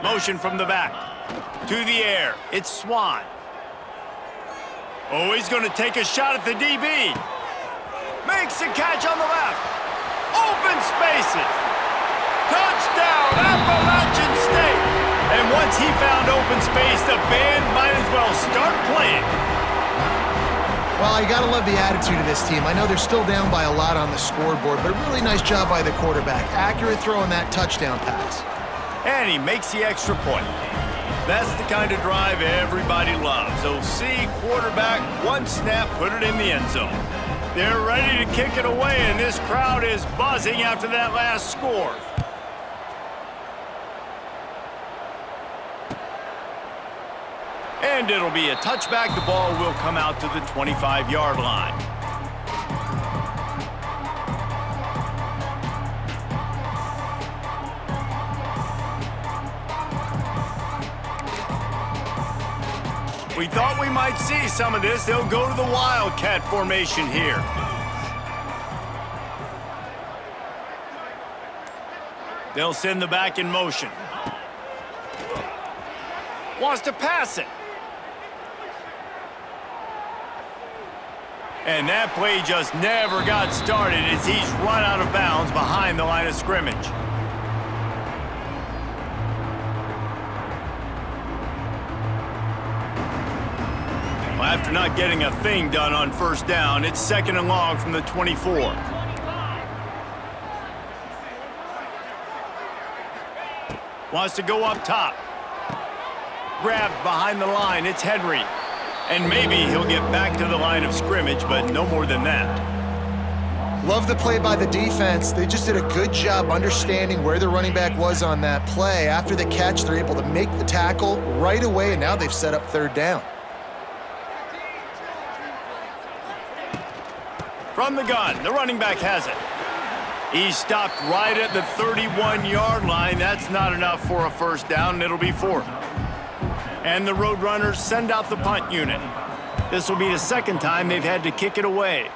Motion from the back. To the air. It's Swan. Oh, he's going to take a shot at the DB. Makes the catch on the left. Open spaces. Touchdown, Appalachian State. And once he found open space, the band might as well start playing. Well, you got to love the attitude of this team. I know they're still down by a lot on the scoreboard, but a really nice job by the quarterback. Accurate throw on that touchdown pass. And he makes the extra point. That's the kind of drive everybody loves. OC, quarterback, one snap, put it in the end zone. They're ready to kick it away, and this crowd is buzzing after that last score. And it'll be a touchback. The ball will come out to the 25-yard line. We thought we might see some of this. They'll go to the Wildcat formation here. They'll send the back in motion. Wants to pass it. And that play just never got started as he's run out of bounds behind the line of scrimmage. Well, after not getting a thing done on first down, it's 2nd and long from the 24. Wants to go up top. Grabbed behind the line, it's Henry. And maybe he'll get back to the line of scrimmage, but no more than that. Love the play by the defense. They just did a good job understanding where the running back was on that play. After the catch, they're able to make the tackle right away, and now they've set up 3rd down. From the gun, the running back has it. He's stopped right at the 31-yard line. That's not enough for a first down, and it'll be 4th. And the Roadrunners send out the punt unit. This will be the 2nd time they've had to kick it away.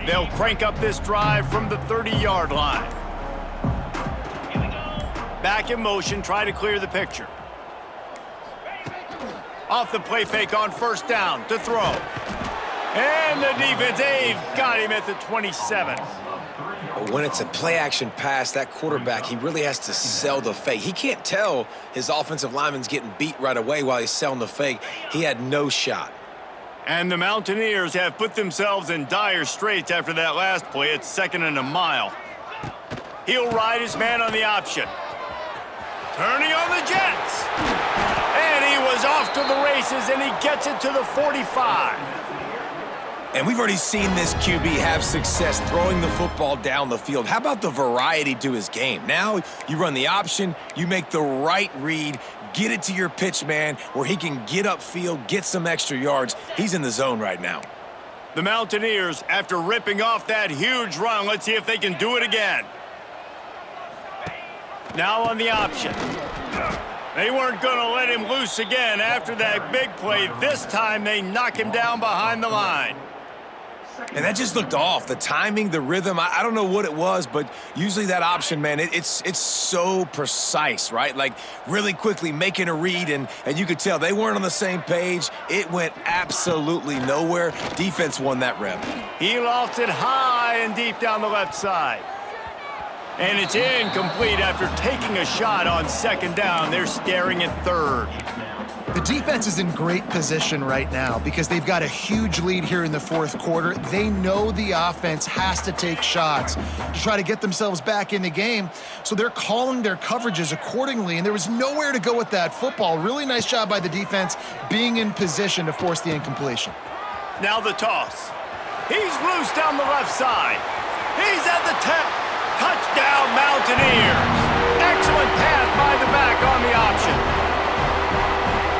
They'll crank up this drive from the 30-yard line. Back in motion, try to clear the picture. Off the play fake on first down to throw. And the defense, they've got him at the 27. But when it's a play-action pass, that quarterback, he really has to sell the fake. He can't tell his offensive lineman's getting beat right away while he's selling the fake. He had no shot. And the Mountaineers have put themselves in dire straits after that last play. It's 2nd and a mile. He'll ride his man on the option. Turning on the Jets. And he was off to the races, and he gets it to the 45. And we've already seen this QB have success throwing the football down the field. How about the variety to his game? Now you run the option, you make the right read, get it to your pitch man where he can get upfield, get some extra yards. He's in the zone right now. The Mountaineers, after ripping off that huge run, let's see if they can do it again. Now on the option. They weren't going to let him loose again after that big play. This time they knock him down behind the line. And that just looked off. The timing, the rhythm, I don't know what it was, but usually that option, man, it's so precise, right? Like really quickly making a read, and you could tell they weren't on the same page. It went absolutely nowhere. Defense won that rep. He lofts it high and deep down the left side. And it's incomplete after taking a shot on 2nd down. They're staring at 3rd. The defense is in great position right now because they've got a huge lead here in the 4th quarter. They know the offense has to take shots to try to get themselves back in the game, so they're calling their coverages accordingly, and there was nowhere to go with that football. Really nice job by the defense being in position to force the incompletion. Now the toss. He's loose down the left side. He's at the 10. Touchdown, Mountaineers. Excellent pass by the back on the option.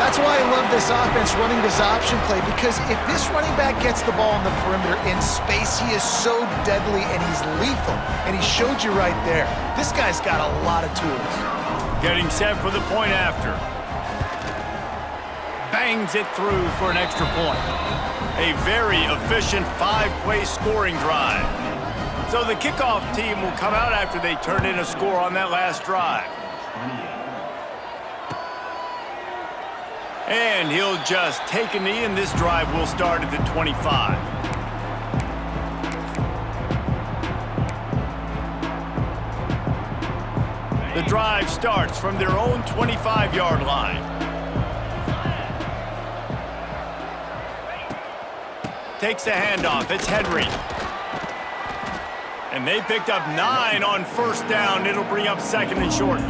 That's why I love this offense running this option play, because if this running back gets the ball on the perimeter in space, he is so deadly and he's lethal. And he showed you right there. This guy's got a lot of tools. Getting set for the point after. Bangs it through for an extra point. A very efficient 5-play scoring drive. So the kickoff team will come out after they turn in a score on that last drive. And he'll just take a knee, and this drive will start at the 25. The drive starts from their own 25-yard line. Takes the handoff. It's Henry. And they picked up 9 on first down. It'll bring up 2nd and short.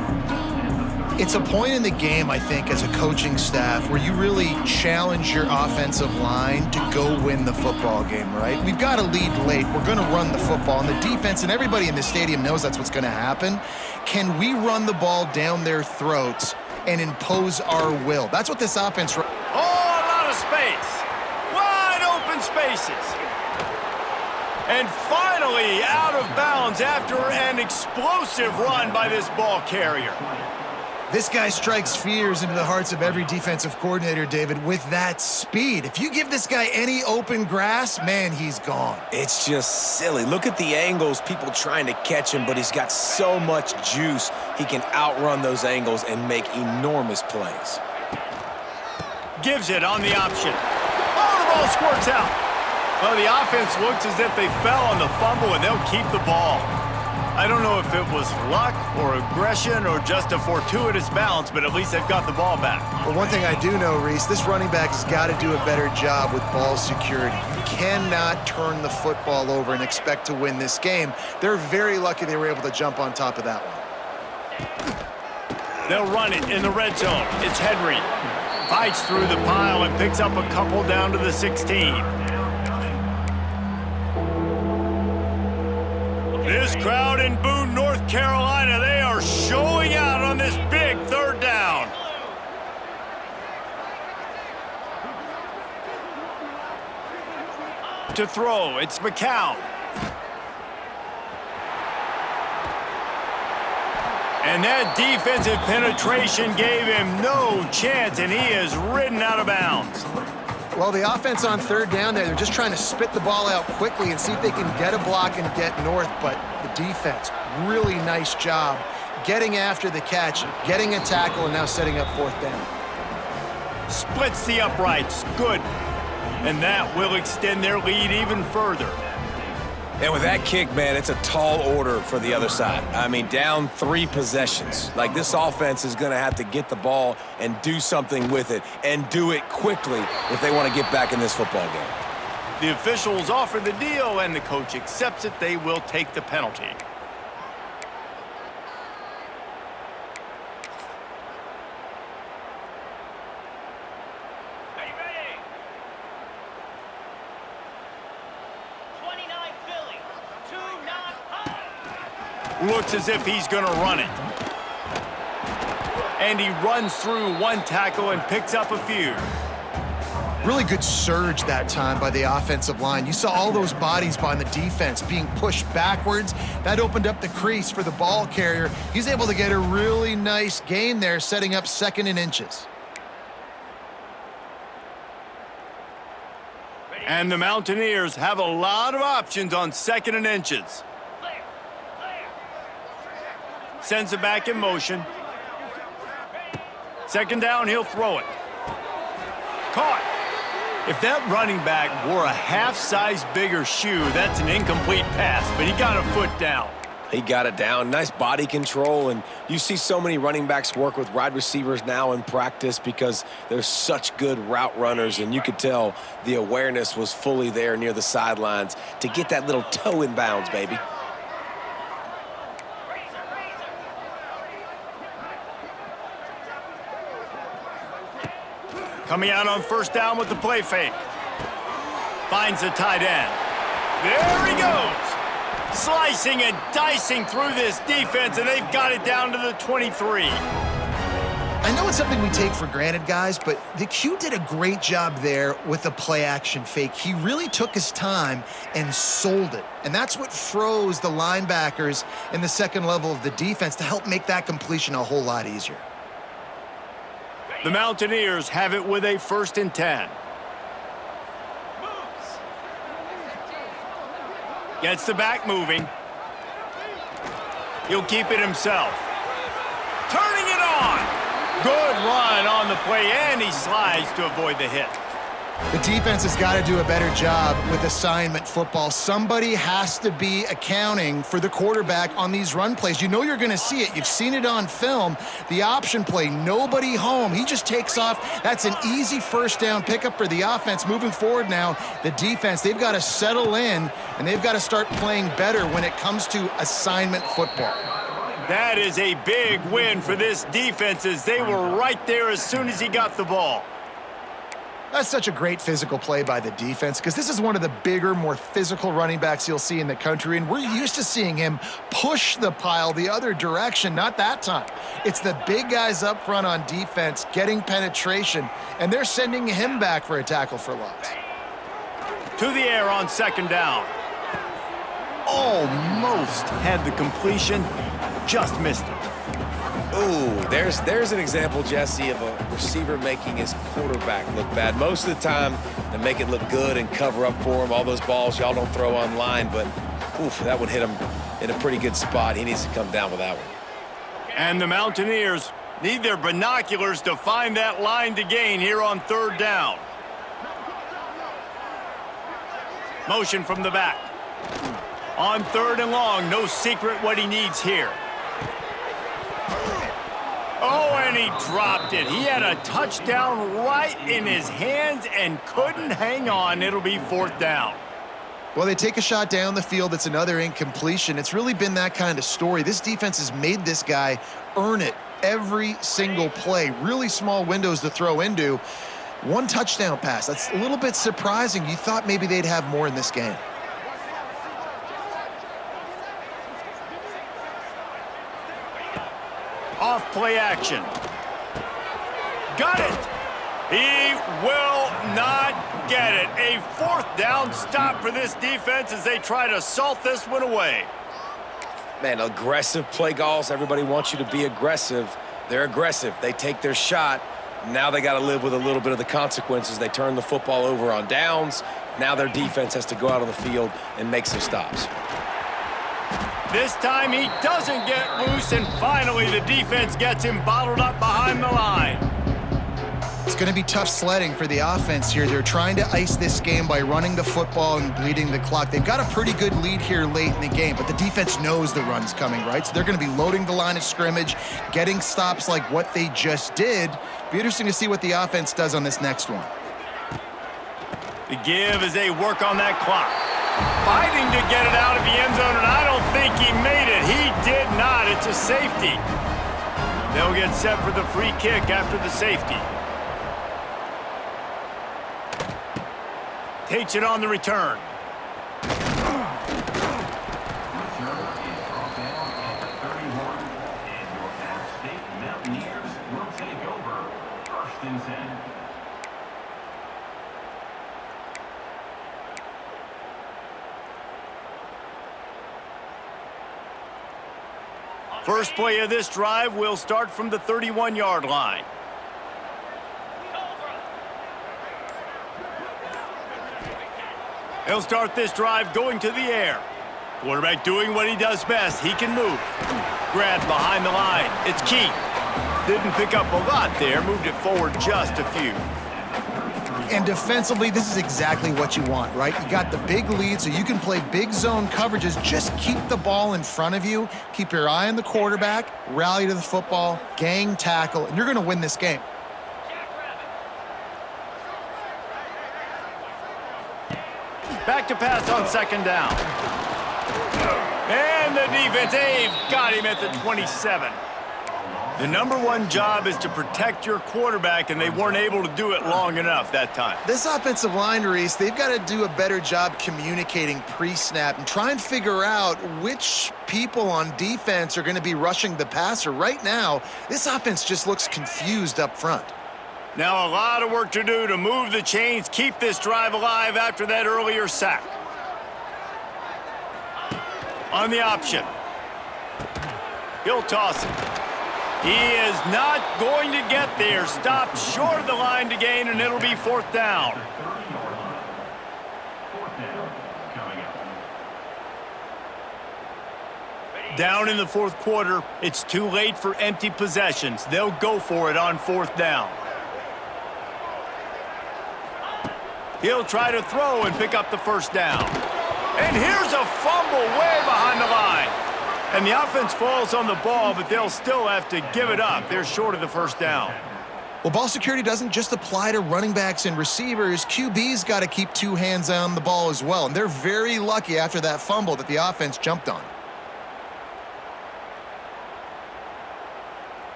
It's a point in the game, I think, as a coaching staff where you really challenge your offensive line to go win the football game, right? We've got a lead late. We're going to run the football. And the defense and everybody in the stadium knows that's what's going to happen. Can we run the ball down their throats and impose our will? That's what this offense... Oh, a lot of space. Wide open spaces. And finally out of bounds after an explosive run by this ball carrier. This guy strikes fears into the hearts of every defensive coordinator, David, with that speed. If you give this guy any open grass, man, he's gone. It's just silly. Look at the angles, people trying to catch him, but he's got so much juice. He can outrun those angles and make enormous plays. Gives it on the option. Oh, the ball squirts out. Well, the offense looks as if they fell on the fumble, and they'll keep the ball. I don't know if it was luck or aggression or just a fortuitous bounce, but at least they've got the ball back. Well, one thing I do know, Reese, this running back has got to do a better job with ball security. You cannot turn the football over and expect to win this game. They're very lucky they were able to jump on top of that one. They'll run it in the red zone. It's Henry. Fights through the pile and picks up a couple down to the 16. This crowd in Boone, North Carolina, they are showing out on this big 3rd down. To throw, it's McCown. And that defensive penetration gave him no chance, and he is ridden out of bounds. Well, the offense on third down there, they're just trying to spit the ball out quickly and see if they can get a block and get north, but the defense, really nice job getting after the catch, getting a tackle, and now setting up fourth down. Splits the uprights. Good. And that will extend their lead even further. And with that kick, man, it's a tall order for the other side. I mean, down 3 possessions. Like, this offense is going to have to get the ball and do something with it, and do it quickly if they want to get back in this football game. The officials offer the deal, and the coach accepts it. They will take the penalty. Are you ready? 29 Philly. 2-9 high. Looks as if he's going to run it. And he runs through one tackle and picks up a few. Really good surge that time by the offensive line. You saw all those bodies by the defense being pushed backwards. That opened up the crease for the ball carrier. He's able to get a really nice gain there, setting up 2nd and inches. And the Mountaineers have a lot of options on 2nd and inches. Clear. Clear. Sends it back in motion. 2nd down, he'll throw it. Caught. If that running back wore a half-size bigger shoe, that's an incomplete pass, but he got a foot down. He got it down. Nice body control, and you see so many running backs work with wide receivers now in practice because they're such good route runners, and you could tell the awareness was fully there near the sidelines to get that little toe in bounds, baby. Coming out on 1st down with the play fake. Finds the tight end. There he goes. Slicing and dicing through this defense, and they've got it down to the 23. I know it's something we take for granted, guys, but the Q did a great job there with the play-action fake. He really took his time and sold it, and that's what froze the linebackers in the 2nd level of the defense to help make that completion a whole lot easier. The Mountaineers have it with a 1st and 10. Gets the back moving. He'll keep it himself. Turning it on. Good run on the play, and he slides to avoid the hit. The defense has got to do a better job with assignment football. Somebody has to be accounting for the quarterback on these run plays. You know you're going to see it. You've seen it on film. The option play, nobody home. He just takes off. That's an easy 1st down pickup for the offense. Moving forward now, the defense, they've got to settle in, and they've got to start playing better when it comes to assignment football. That is a big win for this defense, as they were right there as soon as he got the ball. That's such a great physical play by the defense because this is one of the bigger, more physical running backs you'll see in the country, and we're used to seeing him push the pile the other direction. Not that time. It's the big guys up front on defense getting penetration, and they're sending him back for a tackle for loss. To the air on 2nd down. Almost had the completion, just missed it. Ooh, there's an example, Jesse, of a receiver making his quarterback look bad. Most of the time, they make it look good and cover up for him. All those balls y'all don't throw online, but oof, that would hit him in a pretty good spot. He needs to come down with that one. And the Mountaineers need their binoculars to find that line to gain here on 3rd down. Motion from the back. On 3rd and long, no secret what he needs here. Oh, and he dropped it. He had a touchdown right in his hands and couldn't hang on. It'll be 4th down. Well, they take a shot down the field. It's another incompletion. It's really been that kind of story. This defense has made this guy earn it every single play. Really small windows to throw into. 1 touchdown pass. That's a little bit surprising. You thought maybe they'd have more in this game. Off play action. Got it. He will not get it. A 4th down stop for this defense as they try to salt this one away. Man, aggressive play calls. Everybody wants you to be aggressive. They're aggressive. They take their shot, Now they got to live with a little bit of the consequences. They turn the football over on downs. Now their defense has to go out on the field and make some stops. This time he doesn't get loose, and finally the defense gets him bottled up behind the line. It's going to be tough sledding for the offense here. They're trying to ice this game by running the football and bleeding the clock. They've got a pretty good lead here late in the game, but the defense knows the run's coming, right? So they're going to be loading the line of scrimmage, getting stops like what they just did. Be interesting to see what the offense does on this next one. The give as they work on that clock. Fighting to get it out of the end zone, and I don't think he made it. He did not. It's a safety. They'll get set for the free kick after the safety. Takes it on the return. Return is brought down at the 31, and your App State Mountaineers will take over 1st and 10. First play of this drive will start from the 31-yard line. He'll start this drive going to the air. Quarterback doing what he does best. He can move. Grab behind the line. It's key. Didn't pick up a lot there. Moved it forward just a few. And defensively, this is exactly what you want, right? You got the big lead, so you can play big zone coverages. Just keep the ball in front of you. Keep your eye on the quarterback. Rally to the football. Gang tackle. And you're going to win this game. Back to pass on 2nd down. And the defense, they've got him at the 27. The #1 job is to protect your quarterback, and they weren't able to do it long enough that time. This offensive line, Reese, they've got to do a better job communicating pre-snap and try and figure out which people on defense are going to be rushing the passer. Right now, this offense just looks confused up front. Now a lot of work to do to move the chains, keep this drive alive after that earlier sack. On the option. He'll toss it. He is not going to get there. Stopped short of the line to gain, and it'll be 4th down. 30-yard line. 4th down coming up. Down in the 4th quarter, it's too late for empty possessions. They'll go for it on 4th down. He'll try to throw and pick up the 1st down. And here's a fumble way behind the line. And the offense falls on the ball, but they'll still have to give it up. They're short of the 1st down. Well, ball security doesn't just apply to running backs and receivers. QB's got to keep 2 hands on the ball as well. And they're very lucky after that fumble that the offense jumped on.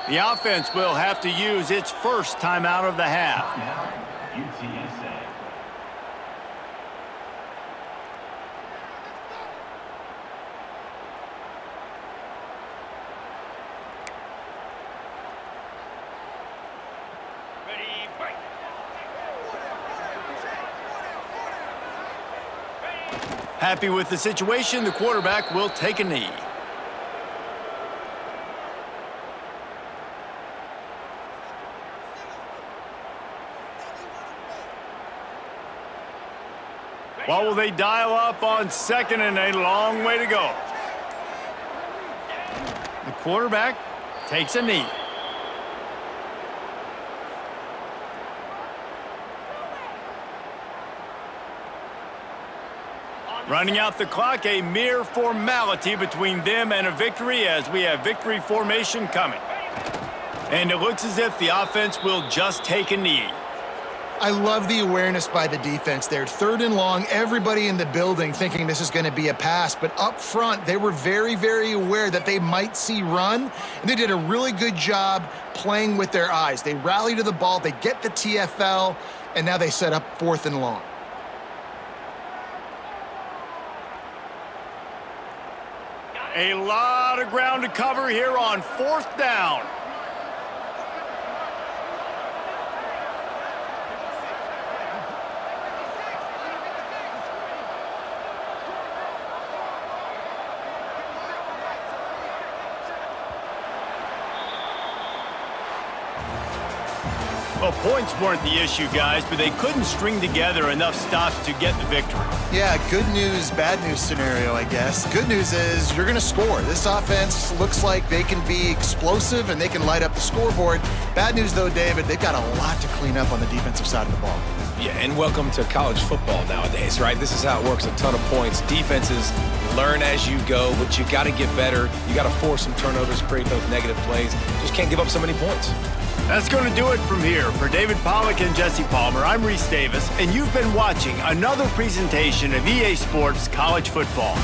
The offense will have to use its first timeout of the half. Now, UTSA. Ready, break. Happy with the situation, the quarterback will take a knee. What will they dial up on 2nd and a long way to go? The quarterback takes a knee. Running out the clock, a mere formality between them and a victory as we have victory formation coming. And it looks as if the offense will just take a knee. I love the awareness by the defense there. 3rd and long, everybody in the building thinking this is going to be a pass, but up front, they were very, very aware that they might see run, and they did a really good job playing with their eyes. They rally to the ball, they get the TFL, and now they set up 4th and long. A lot of ground to cover here on 4th down. Well, points weren't the issue, guys, but they couldn't string together enough stops to get the victory. Yeah, good news, bad news scenario, I guess. Good news is you're going to score. This offense looks like they can be explosive and they can light up the scoreboard. Bad news, though, David, they've got a lot to clean up on the defensive side of the ball. Yeah, and welcome to college football nowadays, right? This is how it works, a ton of points. Defenses learn as you go, but you got to get better. You got to force some turnovers, create those negative plays. Just can't give up so many points. That's going to do it from here. For David Pollack and Jesse Palmer, I'm Reese Davis, and you've been watching another presentation of EA Sports College Football.